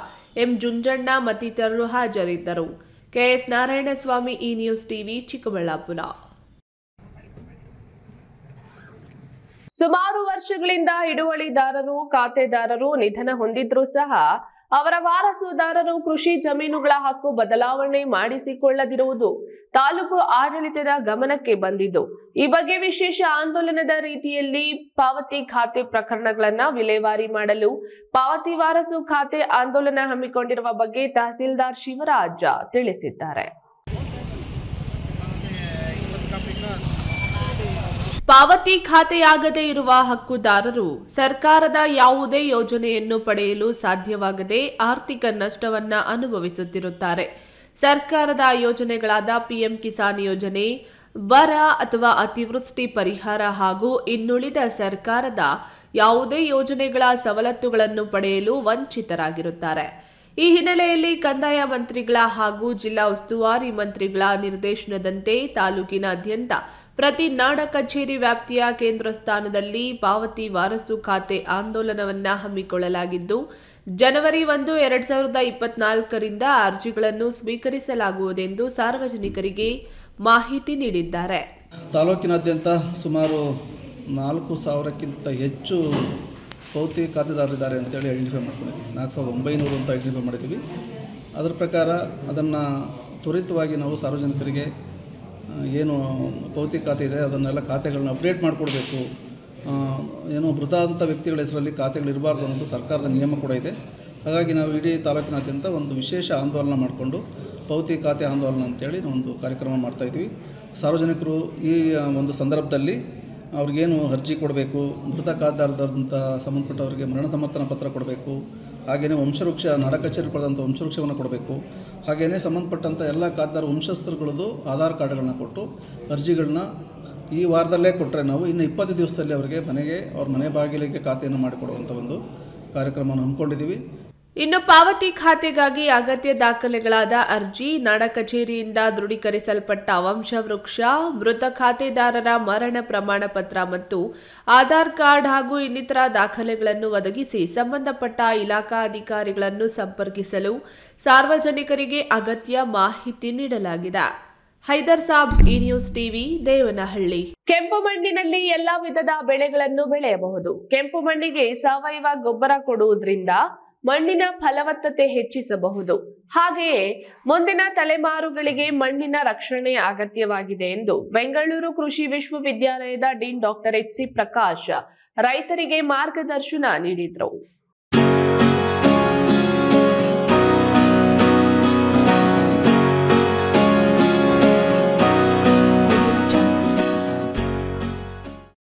ಎಂ ಜುಂಜಣ್ಣ ಮತ್ತಿತರರು ಹಾಜರಿದ್ದರು. ಕೆಎಸ್ ನಾರಾಯಣಸ್ವಾಮಿ, ಇ ನ್ಯೂಸ್ ಟಿವಿ, ಚಿಕ್ಕಬಳ್ಳಾಪುರ. ಸುಮಾರು ವರ್ಷಗಳಿಂದ ಹಿಡುವಳಿದಾರರು, ಖಾತೆದಾರರು ನಿಧನ ಹೊಂದಿದ್ರೂ ಸಹ ಅವರ ವಾರಸುದಾರರು ಕೃಷಿ ಜಮೀನುಗಳ ಹಕ್ಕು ಬದಲಾವಣೆ ಮಾಡಿಸಿಕೊಳ್ಳದಿರುವುದು ತಾಲೂಕು ಆಡಳಿತದ ಗಮನಕ್ಕೆ ಬಂದಿದ್ದು, ಈ ಬಗ್ಗೆ ವಿಶೇಷ ಆಂದೋಲನದ ರೀತಿಯಲ್ಲಿ ಪಾವತಿ ಖಾತೆ ಪ್ರಕರಣಗಳನ್ನು ವಿಲೇವಾರಿ ಮಾಡಲು ಪಾವತಿ ವಾರಸು ಖಾತೆ ಆಂದೋಲನ ಹಮ್ಮಿಕೊಂಡಿರುವ ಬಗ್ಗೆ ತಹಸೀಲ್ದಾರ್ ಶಿವರಾಜ ತಿಳಿಸಿದ್ದಾರೆ. ಪಾವತಿ ಖಾತೆಯಾಗದೇ ಇರುವ ಹಕ್ಕುದಾರರು ಸರ್ಕಾರದ ಯಾವುದೇ ಯೋಜನೆಯನ್ನು ಪಡೆಯಲು ಸಾಧ್ಯವಾಗದೆ ಆರ್ಥಿಕ ನಷ್ಟವನ್ನ ಅನುಭವಿಸುತ್ತಿರುತ್ತಾರೆ. ಸರ್ಕಾರದ ಯೋಜನೆಗಳಾದ ಪಿಎಂ ಕಿಸಾನ್ ಯೋಜನೆ, ಬರ ಅಥವಾ ಅತಿವೃಷ್ಟಿ ಪರಿಹಾರ ಹಾಗೂ ಇನ್ನುಳಿದ ಸರ್ಕಾರದ ಯಾವುದೇ ಯೋಜನೆಗಳ ಸವಲತ್ತುಗಳನ್ನು ಪಡೆಯಲು ವಂಚಿತರಾಗಿರುತ್ತಾರೆ. ಈ ಹಿನ್ನೆಲೆಯಲ್ಲಿ ಕಂದಾಯ ಮಂತ್ರಿಗಳ ಹಾಗೂ ಜಿಲ್ಲಾ ಉಸ್ತುವಾರಿ ಮಂತ್ರಿಗಳ ನಿರ್ದೇಶನದಂತೆ ತಾಲೂಕಿನಾದ್ಯಂತ ಪ್ರತಿ ನಾಡ ಕಚೇರಿ ವ್ಯಾಪ್ತಿಯ ಕೇಂದ್ರ ಸ್ಥಾನದಲ್ಲಿ ಪಾವತಿ ವಾರಸು ಖಾತೆ ಆಂದೋಲನವನ್ನು ಹಮ್ಮಿಕೊಳ್ಳಲಾಗಿದ್ದು, ಜನವರಿ 1, 2024ರಿಂದ ಅರ್ಜಿಗಳನ್ನು ಸ್ವೀಕರಿಸಲಾಗುವುದೆಂದು ಸಾರ್ವಜನಿಕರಿಗೆ ಮಾಹಿತಿ ನೀಡಿದ್ದಾರೆ. ತಾಲೂಕಿನಾದ್ಯಂತ ಸುಮಾರು 4,000ಕ್ಕಿಂತ ಹೆಚ್ಚು ಪಾವತಿ ಖಾತೆದಾರರಿದ್ದಾರೆ ಅಂತೇಳಿ ಐಡೆಂಟಿಫೈ ಮಾಡ್ಕೊಂಡಿದ್ದೀವಿ. 4,900 ಅಂತ ಐಡೆಂಟಿಫೈ ಮಾಡಿದ್ದೀವಿ. ಅದರ ಪ್ರಕಾರ ಅದನ್ನು ತ್ವರಿತವಾಗಿ ನಾವು ಸಾರ್ವಜನಿಕರಿಗೆ ಏನು ಪಾವತಿ ಖಾತೆ ಇದೆ ಅದನ್ನೆಲ್ಲ ಖಾತೆಗಳನ್ನ ಅಪ್ಡೇಟ್ ಮಾಡಿಕೊಡ್ಬೇಕು. ಏನು ಮೃತಾಂತ ವ್ಯಕ್ತಿಗಳ ಹೆಸರಲ್ಲಿ ಖಾತೆಗಳಿರಬಾರ್ದು ಅನ್ನೋದು ಸರ್ಕಾರದ ನಿಯಮ ಕೂಡ ಇದೆ. ಹಾಗಾಗಿ ನಾವು ಇಡೀ ತಾಲೂಕಿನಾದ್ಯಂತ ಒಂದು ವಿಶೇಷ ಆಂದೋಲನ ಮಾಡಿಕೊಂಡು ಪಾವತಿ ಖಾತೆ ಆಂದೋಲನ ಅಂತೇಳಿ ಒಂದು ಕಾರ್ಯಕ್ರಮ ಮಾಡ್ತಾಯಿದ್ವಿ. ಸಾರ್ವಜನಿಕರು ಈ ಒಂದು ಸಂದರ್ಭದಲ್ಲಿ ಅವ್ರಿಗೇನು ಅರ್ಜಿ ಕೊಡಬೇಕು, ಮೃತ ಖಾತೆದಾರದಂಥ ಸಂಬಂಧಪಟ್ಟವರಿಗೆ ಮರಣ ಸಮರ್ಥನ ಪತ್ರ ಕೊಡಬೇಕು, ಹಾಗೆಯೇ ವಂಶವೃಕ್ಷ ನಾಡ ಕಚೇರಿ ಪಡೆದಂಥ ವಂಶವೃಕ್ಷವನ್ನು ಕೊಡಬೇಕು. ಹಾಗೆಯೇ ಸಂಬಂಧಪಟ್ಟಂಥ ಎಲ್ಲ ಖಾತೆದಾರ ವಂಶಸ್ಥರುಗಳದ್ದು ಆಧಾರ್ ಕಾರ್ಡ್ಗಳನ್ನ ಕೊಟ್ಟು ಅರ್ಜಿಗಳನ್ನ ಈ ವಾರದಲ್ಲೇ ಕೊಟ್ಟರೆ ನಾವು ಇನ್ನು 20 ದಿವಸದಲ್ಲಿ ಅವರಿಗೆ ಅವ್ರ ಮನೆ ಬಾಗಿಲಿಗೆ ಖಾತೆಯನ್ನು ಮಾಡಿಕೊಡುವಂಥ ಒಂದು ಕಾರ್ಯಕ್ರಮವನ್ನು ಹಮ್ಮಿಕೊಂಡಿದ್ದೀವಿ. ಇನ್ನು ಪಾವತಿ ಖಾತೆಗಾಗಿ ಅಗತ್ಯ ದಾಖಲೆಗಳಾದ ಅರ್ಜಿ, ನಾಡ ಕಚೇರಿಯಿಂದ ದೃಢೀಕರಿಸಲ್ಪಟ್ಟ ವಂಶವೃಕ್ಷ, ಮೃತ ಖಾತೆದಾರರ ಮರಣ ಪ್ರಮಾಣ ಪತ್ರ ಮತ್ತು ಆಧಾರ್ ಕಾರ್ಡ್ ಹಾಗೂ ಇನ್ನಿತರ ದಾಖಲೆಗಳನ್ನು ಒದಗಿಸಿ ಸಂಬಂಧಪಟ್ಟ ಇಲಾಖಾ ಅಧಿಕಾರಿಗಳನ್ನು ಸಂಪರ್ಕಿಸಲು ಸಾರ್ವಜನಿಕರಿಗೆ ಅಗತ್ಯ ಮಾಹಿತಿ ನೀಡಲಾಗಿದೆ. ಹೈದರ್ ಸಾಬ್, ಇ ನ್ಯೂಸ್ ಟಿವಿ, ದೇವನಹಳ್ಳಿ. ಕೆಂಪು ಮಣ್ಣಿನಲ್ಲಿ ಎಲ್ಲಾ ವಿಧದ ಬೆಳೆಗಳನ್ನು ಬೆಳೆಯಬಹುದು. ಕೆಂಪು ಮಣ್ಣಿಗೆ ಸಾವಯವ ಗೊಬ್ಬರ ಕೊಡುವುದರಿಂದ ಮಣ್ಣಿನ ಫಲವತ್ತತೆ ಹೆಚ್ಚಿಸಬಹುದು. ಹಾಗೆಯೇ ಮುಂದಿನ ತಲೆಮಾರುಗಳಿಗೆ ಮಣ್ಣಿನ ರಕ್ಷಣೆ ಅಗತ್ಯವಾಗಿದೆ ಎಂದು ಬೆಂಗಳೂರು ಕೃಷಿ ವಿಶ್ವವಿದ್ಯಾಲಯದ dean doctor H C Prakash ರೈತರಿಗೆ ಮಾರ್ಗದರ್ಶನ ನೀಡಿದರು.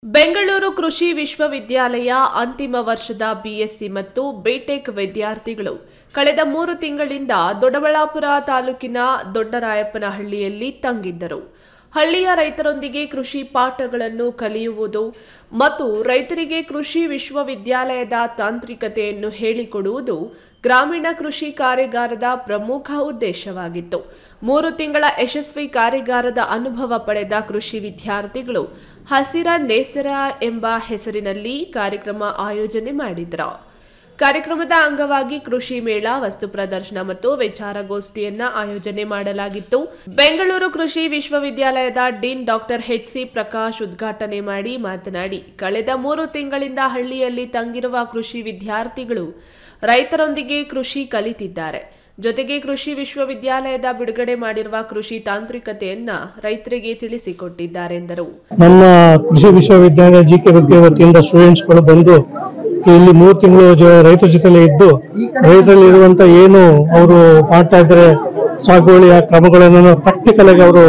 ಬೆಂಗಳೂರು ಕೃಷಿ ವಿಶ್ವವಿದ್ಯಾಲಯ ಅಂತಿಮ ವರ್ಷದ ಬಿಎಸ್ಸಿ ಮತ್ತು ಬಿಟೆಕ್ ವಿದ್ಯಾರ್ಥಿಗಳು ಕಳೆದ 3 ತಿಂಗಳಿಂದ ದೊಡ್ಡಬಳ್ಳಾಪುರ ತಾಲೂಕಿನ ದೊಡ್ಡರಾಯಪ್ಪನಹಳ್ಳಿಯಲ್ಲಿ ತಂಗಿದ್ದರು. ಹಳ್ಳಿಯ ರೈತರೊಂದಿಗೆ ಕೃಷಿ ಪಾಠಗಳನ್ನು ಕಲಿಯುವುದು ಮತ್ತು ರೈತರಿಗೆ ಕೃಷಿ ವಿಶ್ವವಿದ್ಯಾಲಯದ ತಾಂತ್ರಿಕತೆಯನ್ನು ಹೇಳಿಕೊಡುವುದು ಗ್ರಾಮೀಣ ಕೃಷಿ ಕಾರ್ಯಾಗಾರದ ಪ್ರಮುಖ ಉದ್ದೇಶವಾಗಿತ್ತು. 3 ತಿಂಗಳ ಯಶಸ್ವಿ ಕಾರ್ಯಾಗಾರದ ಅನುಭವ ಪಡೆದ ಕೃಷಿ ವಿದ್ಯಾರ್ಥಿಗಳು ಹಸಿರ ನೇಸರ ಎಂಬ ಹೆಸರಿನಲ್ಲಿ ಕಾರ್ಯಕ್ರಮ ಆಯೋಜನೆ ಮಾಡಿದರು. ಕಾರ್ಯಕ್ರಮದ ಅಂಗವಾಗಿ ಕೃಷಿ ಮೇಳ, ವಸ್ತು ಪ್ರದರ್ಶನ ಮತ್ತು ವಿಚಾರಗೋಷ್ಠಿಯನ್ನ ಆಯೋಜನೆ ಮಾಡಲಾಗಿತ್ತು. ಬೆಂಗಳೂರು ಕೃಷಿ ವಿಶ್ವವಿದ್ಯಾಲಯದ dean doctor H C Prakash ಉದ್ಘಾಟನೆ ಮಾಡಿ ಮಾತನಾಡಿ, ಕಳೆದ 3 ತಿಂಗಳಿಂದ ಹಳ್ಳಿಯಲ್ಲಿ ತಂಗಿರುವ ಕೃಷಿ ವಿದ್ಯಾರ್ಥಿಗಳು ರೈತರೊಂದಿಗೆ ಕೃಷಿ ಕಲಿತಿದ್ದಾರೆ. ಜೊತೆಗೆ ಕೃಷಿ ವಿಶ್ವವಿದ್ಯಾಲಯದ ಬಿಡುಗಡೆ ಮಾಡಿರುವ ಕೃಷಿ ತಾಂತ್ರಿಕತೆಯನ್ನ ರೈತರಿಗೆ ತಿಳಿಸಿಕೊಟ್ಟಿದ್ದಾರೆಂದರು. ನಮ್ಮ ಕೃಷಿ ವಿಶ್ವವಿದ್ಯಾಲಯ ಜಿಕೆ ಬಗ್ಗೆ ವತಿಯಿಂದ ಸ್ಟೂಡೆಂಟ್ಸ್ಗಳು ಬಂದು ಇಲ್ಲಿ 3 ತಿಂಗಳು ರೈತರ ಜೊತೆಲೆ ಇದ್ದು ರೈತರಲ್ಲಿ ಇರುವಂತ ಏನು ಅವರು ಮಾಡ್ತಾ ಇದ್ದಾರೆ ಸಾಗುವಳಿಯ ಕ್ರಮಗಳನ್ನು ಪ್ರಾಕ್ಟಿಕಲ್ ಆಗಿ ಅವರು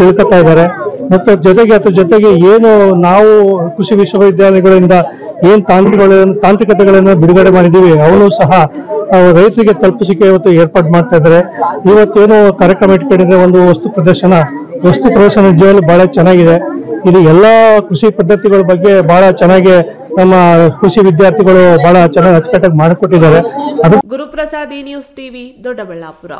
ತಿಳ್ಕೊತಾ ಇದ್ದಾರೆ. ಮತ್ತು ಅದ್ರ ಜೊತೆಗೆ ಏನು ನಾವು ಕೃಷಿ ವಿಶ್ವವಿದ್ಯಾಲಯಗಳಿಂದ ಏನ್ ತಾಂತ್ರಿಕತೆಗಳನ್ನು ಬಿಡುಗಡೆ ಮಾಡಿದ್ದೀವಿ ಅವನು ಸಹ ರೈತರಿಗೆ ತಲುಪಿಸಿಕೆ ಇವತ್ತು ಏರ್ಪಾಡು ಮಾಡ್ತಾ ಇದ್ದಾರೆ. ಇವತ್ತೇನು ಕಾರ್ಯಕ್ರಮ ಇಟ್ಕೊಂಡಿದ್ರೆ ಒಂದು ವಸ್ತು ಪ್ರದರ್ಶನ ನಿಜವಾಗ್ಲೂ ಬಹಳ ಚೆನ್ನಾಗಿದೆ. ಇದು ಎಲ್ಲಾ ಕೃಷಿ ಪದ್ಧತಿಗಳ ಬಗ್ಗೆ ಬಹಳ ಚೆನ್ನಾಗಿ ನಮ್ಮ ಕೃಷಿ ವಿದ್ಯಾರ್ಥಿಗಳು ಬಹಳ ಚೆನ್ನಾಗಿ ಅಚ್ಚುಕಟ್ಟಾಗಿ ಮಾಡಿಕೊಟ್ಟಿದ್ದಾರೆ. ಅದು ಗುರುಪ್ರಸಾದ್, ಈ news TV, Doddaballapur.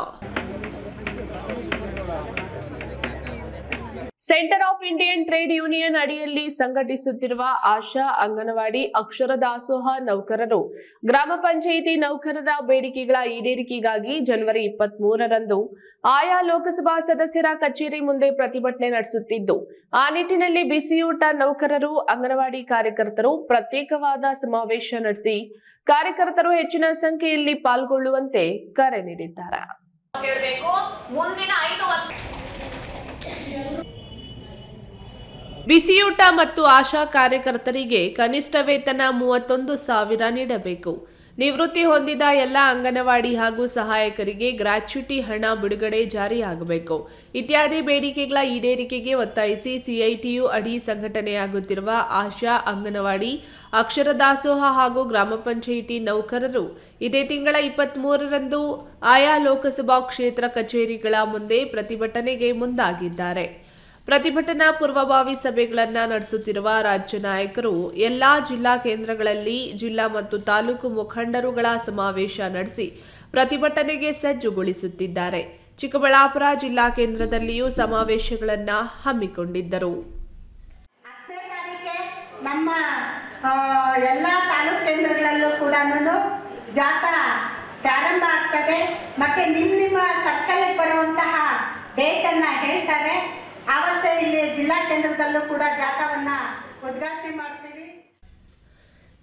Centre of Indian trade union ಅಡಿಯಲ್ಲಿ ಸಂಘಟಿಸುತ್ತಿರುವ ಆಶಾ, ಅಂಗನವಾಡಿ, ಅಕ್ಷರ ದಾಸೋಹ ನೌಕರರು ಗ್ರಾಮ ಪಂಚಾಯಿತಿ ನೌಕರರ ಬೇಡಿಕೆಗಳ ಈಡೇರಿಕೆಗಾಗಿ ಜನವರಿ 23ರಂದು ಆಯಾ ಲೋಕಸಭಾ ಸದಸ್ಯರ ಕಚೇರಿ ಮುಂದೆ ಪ್ರತಿಭಟನೆ ನಡೆಸುತ್ತಿದ್ದು, ಆ ನಿಟ್ಟಿನಲ್ಲಿ ಬಿಸಿಯೂಟ ನೌಕರರು, ಅಂಗನವಾಡಿ ಕಾರ್ಯಕರ್ತರು ಪ್ರತ್ಯೇಕವಾದ ಸಮಾವೇಶ ನಡೆಸಿ ಕಾರ್ಯಕರ್ತರು ಹೆಚ್ಚಿನ ಸಂಖ್ಯೆಯಲ್ಲಿ ಪಾಲ್ಗೊಳ್ಳುವಂತೆ ಕರೆ ನೀಡಿದ್ದಾರೆ. ಬಿಸಿಯೂಟ ಮತ್ತು ಆಶಾ ಕಾರ್ಯಕರ್ತರಿಗೆ ಕನಿಷ್ಠ ವೇತನ 31,000 ನೀಡಬೇಕು. ನಿವೃತ್ತಿ ಹೊಂದಿದ ಎಲ್ಲ ಅಂಗನವಾಡಿ ಹಾಗೂ ಸಹಾಯಕರಿಗೆ ಗ್ರಾಚ್ಯುಟಿ ಹಣ ಬಿಡುಗಡೆ ಜಾರಿಯಾಗಬೇಕು. ಇತ್ಯಾದಿ ಬೇಡಿಕೆಗಳ ಈಡೇರಿಕೆಗೆ ಒತ್ತಾಯಿಸಿ ಸಿಐಟಿಯು ಅಡಿ ಸಂಘಟನೆಯಾಗುತ್ತಿರುವ ಆಶಾ, ಅಂಗನವಾಡಿ, ಅಕ್ಷರ ದಾಸೋಹ ಹಾಗೂ ಗ್ರಾಮ ಪಂಚಾಯಿತಿ ನೌಕರರು ಇದೇ ತಿಂಗಳ 23ರಂದು ಆಯಾ ಲೋಕಸಭಾ ಕ್ಷೇತ್ರ ಕಚೇರಿಗಳ ಮುಂದೆ ಪ್ರತಿಭಟನೆಗೆ ಮುಂದಾಗಿದ್ದಾರೆ. ಪ್ರತಿಭಟನಾ ಪೂರ್ವಭಾವಿ ಸಭೆಗಳನ್ನು ನಡೆಸುತ್ತಿರುವ ರಾಜ್ಯ ನಾಯಕರು ಎಲ್ಲಾ ಜಿಲ್ಲಾ ಕೇಂದ್ರಗಳಲ್ಲಿ ಜಿಲ್ಲಾ ಮತ್ತು ತಾಲೂಕು ಮುಖಂಡರುಗಳ ಸಮಾವೇಶ ನಡೆಸಿ ಪ್ರತಿಭಟನೆಗೆ ಸಜ್ಜುಗೊಳಿಸುತ್ತಿದ್ದಾರೆ. ಚಿಕ್ಕಬಳ್ಳಾಪುರ ಜಿಲ್ಲಾ ಕೇಂದ್ರದಲ್ಲಿಯೂ ಸಮಾವೇಶಗಳನ್ನು ಹಮ್ಮಿಕೊಂಡಿದ್ದರು. ನಮ್ಮ ಎಲ್ಲ ತಾಲೂಕು ಕೇಂದ್ರಗಳಲ್ಲೂ ಕೂಡ ಜಾಥಾ ಪ್ರಾರಂಭ ಆಗ್ತದೆ. ಮತ್ತೆ ನಿಮ್ಮ ಸರ್ಕಲ್ಗೆ ಬರುವಂತಹ ಡೇಟ್ ಅನ್ನ ಹೇಳ್ತಾರೆ. ಅವತ್ತು ಇಲ್ಲಿ ಜಿಲ್ಲಾ ಕೇಂದ್ರದಲ್ಲೂ ಕೂಡ ಜಾಥಾವನ್ನ ಉದ್ಘಾಟನೆ ಮಾಡ್ತೀವಿ.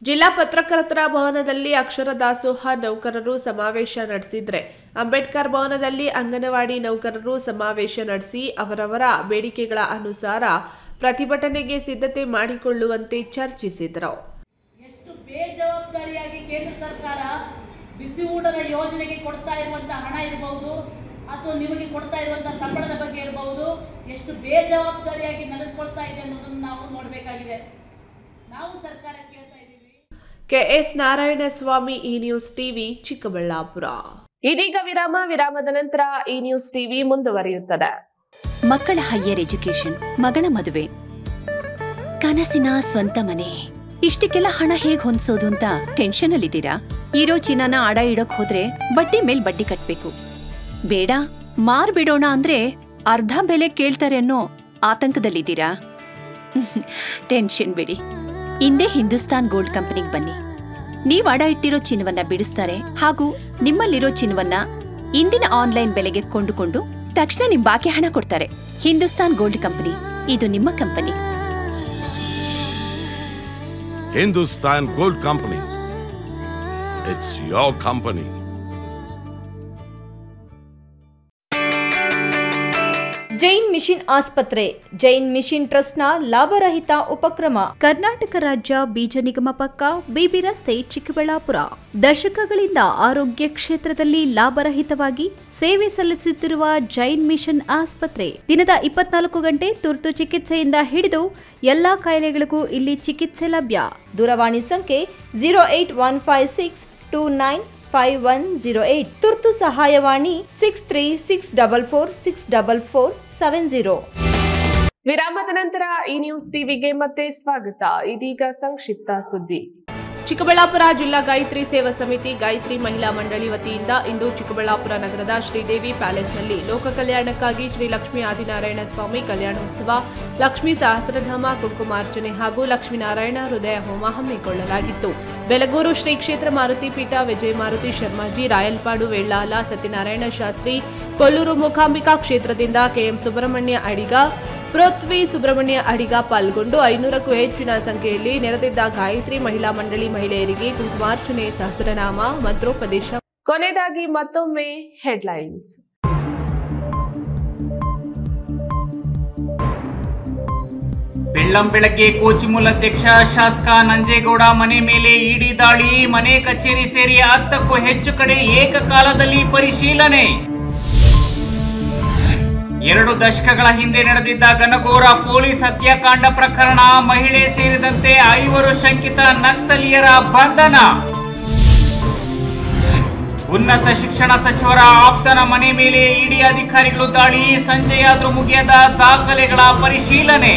ಜಿಲ್ಲಾ ಪತ್ರಕರ್ತರ ಭವನದಲ್ಲಿ ಅಕ್ಷರ ದಾಸೋಹ ನೌಕರರು ಸಮಾವೇಶ ನಡೆಸಿದ್ರೆ, ಅಂಬೇಡ್ಕರ್ ಭವನದಲ್ಲಿ ಅಂಗನವಾಡಿ ನೌಕರರು ಸಮಾವೇಶ ನಡೆಸಿ ಅವರವರ ಬೇಡಿಕೆಗಳ ಅನುಸಾರ ಪ್ರತಿಭಟನೆಗೆ ಸಿದ್ಧತೆ ಮಾಡಿಕೊಳ್ಳುವಂತೆ ಚರ್ಚಿಸಿದರು. ಎಷ್ಟು ಬೇಜವಾಬ್ದಾರಿಯಾಗಿ ಕೇಂದ್ರ ಸರ್ಕಾರ ಬಿಸಿ ಊಟದ ಯೋಜನೆಗೆ ಕೊಡ್ತಾ ಇರುವಂತಹ ಹಣ ಇರಬಹುದು ಅಥವಾ ನಿಮಗೆ ಕೊಡ್ತಾ ಇರುವಂತಹ ಸಂಬಳದ ಬಗ್ಗೆ ಇರಬಹುದು, ಎಷ್ಟು ಬೇಜವಾಬ್ದಾರಿಯಾಗಿ ನಡೆಸಿಕೊಳ್ತಾ ಇದೆ ಅನ್ನೋದನ್ನು ನಾವು ನೋಡಬೇಕಾಗಿದೆ. ನಾವು ಸರ್ಕಾರ ಕೇಳ್ತಾ ಇದ್ದೀವಿ. ಕೆಎಸ್ ನಾರಾಯಣಸ್ವಾಮಿ, ಈ ನ್ಯೂಸ್ ಟಿವಿ, ಚಿಕ್ಕಬಳ್ಳಾಪುರ. ಇದೀಗ ವಿರಾಮದ ನಂತರ ಈ ನ್ಯೂಸ್ ಟಿವಿ ಮುಂದುವರಿಯುತ್ತದೆ. ಮಕ್ಕಳ ಹೈಯರ್ ಎಜುಕೇಶನ್, ಮಗಳ ಮದುವೆ, ಕನಸಿನ ಸ್ವಂತ ಮನೆ, ಇಷ್ಟಕ್ಕೆಲ್ಲ ಹಣ ಹೇಗ್ ಹೊಂದಿಸೋದು ಅಂತ ಟೆನ್ಷನ್ ಅಲ್ಲಿದ್ದೀರಾ? ಇರೋ ಚಿನ್ನನ ಅಡ ಇಡೋಕ್ ಹೋದ್ರೆ ಬಡ್ಡಿ ಮೇಲ್ ಬಡ್ಡಿ ಕಟ್ಬೇಕು. ಬೇಡ, ಮಾರ್ಬಿಡೋಣ ಅಂದ್ರೆ ಅರ್ಧ ಬೆಲೆ ಕೇಳ್ತಾರೆ ಅನ್ನೋ ಆತಂಕದಲ್ಲಿದ್ದೀರಾ? ಟೆನ್ಷನ್ ಬಿಡಿ, ಇಂದೇ ಹಿಂದೂಸ್ತಾನ್ ಗೋಲ್ಡ್ ಕಂಪನಿಗೆ ಬನ್ನಿ. ನೀವ್ ಅಡ ಇಟ್ಟಿರೋ ಚಿನ್ನವನ್ನ ಬಿಡಿಸ್ತಾರೆ ಹಾಗೂ ನಿಮ್ಮಲ್ಲಿರೋ ಚಿನ್ನವನ್ನ ಇಂದಿನ ಆನ್ಲೈನ್ ಬೆಲೆಗೆ ಕೊಂಡುಕೊಂಡು ತಕ್ಷಣ ನಿಮ್ ಬಾಕಿ ಹಣ ಕೊಡ್ತಾರೆ. ಹಿಂದೂಸ್ತಾನ್ ಗೋಲ್ಡ್ ಕಂಪನಿ, ಇದು ನಿಮ್ಮ company. Hindustan gold company, it's your company. Jain mission ಆಸ್ಪತ್ರೆ, ಜೈನ್ ಮಿಷನ್ ಟ್ರಸ್ಟ್ನ ಲಾಭರಹಿತ ಉಪಕ್ರಮ. ಕರ್ನಾಟಕ ರಾಜ್ಯ ಬೀಜ ನಿಗಮ ಪಕ್ಕ, ಬಿಬಿ ರಸ್ತೆ, ಚಿಕ್ಕಬಳ್ಳಾಪುರ. ದಶಕಗಳಿಂದ ಆರೋಗ್ಯ ಕ್ಷೇತ್ರದಲ್ಲಿ ಲಾಭರಹಿತವಾಗಿ ಸೇವೆ ಸಲ್ಲಿಸುತ್ತಿರುವ ಜೈನ್ ಮಿಷನ್ ಆಸ್ಪತ್ರೆ ದಿನದ 24 ಗಂಟೆ ತುರ್ತು ಚಿಕಿತ್ಸೆಯಿಂದ ಹಿಡಿದು ಎಲ್ಲಾ ಕಾಯಿಲೆಗಳಿಗೂ ಇಲ್ಲಿ ಚಿಕಿತ್ಸೆ ಲಭ್ಯ. ದೂರವಾಣಿ ಸಂಖ್ಯೆ 08156295108. ತುರ್ತು ಸಹಾಯವಾಣಿ 6364464470. ವಿರಾಮದ ನಂತರ ಈ ನ್ಯೂಸ್ ಟಿವಿಗೆ ಮತ್ತೆ ಸ್ವಾಗತ. ಇದೀಗ ಸಂಕ್ಷಿಪ್ತ ಸುದ್ದಿ. ಚಿಕ್ಕಬಳ್ಳಾಪುರ ಜಿಲ್ಲಾ ಗಾಯತ್ರಿ ಸೇವಾ ಸಮಿತಿ ಗಾಯತ್ರಿ ಮಹಿಳಾ ಮಂಡಳಿ ವತಿಯಿಂದ ಇಂದು ಚಿಕ್ಕಬಳ್ಳಾಪುರ ನಗರದ ಶ್ರೀದೇವಿ ಪ್ಯಾಲೇಸ್ನಲ್ಲಿ ಲೋಕ ಕಲ್ಯಾಣಕ್ಕಾಗಿ ಶ್ರೀ ಲಕ್ಷ್ಮೀ ಆದಿನಾರಾಯಣ ಸ್ವಾಮಿ ಕಲ್ಯಾಣೋತ್ಸವ, ಲಕ್ಷ್ಮೀ ಸಹಸ್ರನಾಮ ಕುಂಕುಮಾರ್ಚನೆ ಹಾಗೂ ಲಕ್ಷ್ಮೀನಾರಾಯಣ ಹೃದಯ ಹೋಮ ಹಮ್ಮಿಕೊಳ್ಳಲಾಗಿತ್ತು. ಬೆಲಗೂರು ಶ್ರೀ ಕ್ಷೇತ್ರ ಮಾರುತಿ ಪೀಠ, ವಿಜಯ ಮಾರುತಿ ಶರ್ಮಾಜಿ, ರಾಯಲ್ಪಾಡು ವೇಳಾಲ, ಸತ್ಯನಾರಾಯಣ ಶಾಸ್ತ್ರಿ, ಕೊಲ್ಲೂರು ಮೂಕಾಂಬಿಕಾ ಕ್ಷೇತ್ರದಿಂದ ಕೆಎಂ ಸುಬ್ರಹ್ಮಣ್ಯ ಅಡಿಗ, ಪೃಥ್ವಿ ಸುಬ್ರಹ್ಮಣ್ಯ ಅಡಿಗ ಪಾಲ್ಗೊಂಡು 500ಕ್ಕೂ ಹೆಚ್ಚಿನ ಸಂಖ್ಯೆಯಲ್ಲಿ ನೆರೆದಿದ್ದ ಗಾಯತ್ರಿ ಮಹಿಳಾ ಮಂಡಳಿ ಮಹಿಳೆಯರಿಗೆ ಕುಂಕುಮಾರ್ಚನೆ, ಸಹಸ್ರನಾಮ, ಮಂತ್ರೋಪದೇಶ. ಕೊನೆಯದಾಗಿ ಮತ್ತೊಮ್ಮೆ ಹೆಡ್ಲೈನ್ಸ್. ಬೆಳ್ಳಂಬೆಳಗ್ಗೆ ಕೋಚಿಮೂಲ್ ಅಧ್ಯಕ್ಷ ಶಾಸಕ ನಂಜೇಗೌಡ ಮನೆ ಮೇಲೆ ಇಡಿ ದಾಳಿ, ಮನೆ ಕಚೇರಿ ಸೇರಿ 10ಕ್ಕೂ ಹೆಚ್ಚು ಕಡೆ ಏಕಕಾಲದಲ್ಲಿ ಪರಿಶೀಲನೆ. 2 ದಶಕಗಳ ಹಿಂದೆ ನಡೆದಿದ್ದ ಘನಘೋರ ಪೊಲೀಸ್ ಹತ್ಯಾಕಾಂಡ ಪ್ರಕರಣ, ಮಹಿಳೆ ಸೇರಿದಂತೆ 5 ಶಂಕಿತ ನಕ್ಸಲೀಯರ ಬಂಧನ. ಉನ್ನತ ಶಿಕ್ಷಣ ಸಚಿವರ ಆಪ್ತನ ಮನೆ ಮೇಲೆ ಇಡಿ ಅಧಿಕಾರಿಗಳು ದಾಳಿ, ಸಂಜೆಯಾದ್ರೂ ಮುಗಿಯದ ದಾಖಲೆಗಳ ಪರಿಶೀಲನೆ.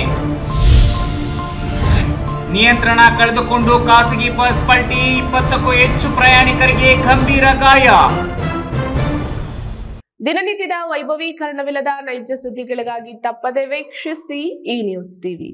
ನಿಯಂತ್ರಣ ಕಳೆದುಕೊಂಡು ಖಾಸಗಿ ಬಸ್ ಪಲ್ಟಿ, 20ಕ್ಕೂ ಹೆಚ್ಚು ಪ್ರಯಾಣಿಕರಿಗೆ ಗಂಭೀರ ಗಾಯ. ದಿನನಿತ್ಯದ ವೈಭವೀಕರಣವಿಲ್ಲದ ನೈಜ ಸುದ್ದಿಗಳಿಗಾಗಿ ತಪ್ಪದೆ ವೀಕ್ಷಿಸಿ ಈ ನ್ಯೂಸ್ ಟಿವಿ.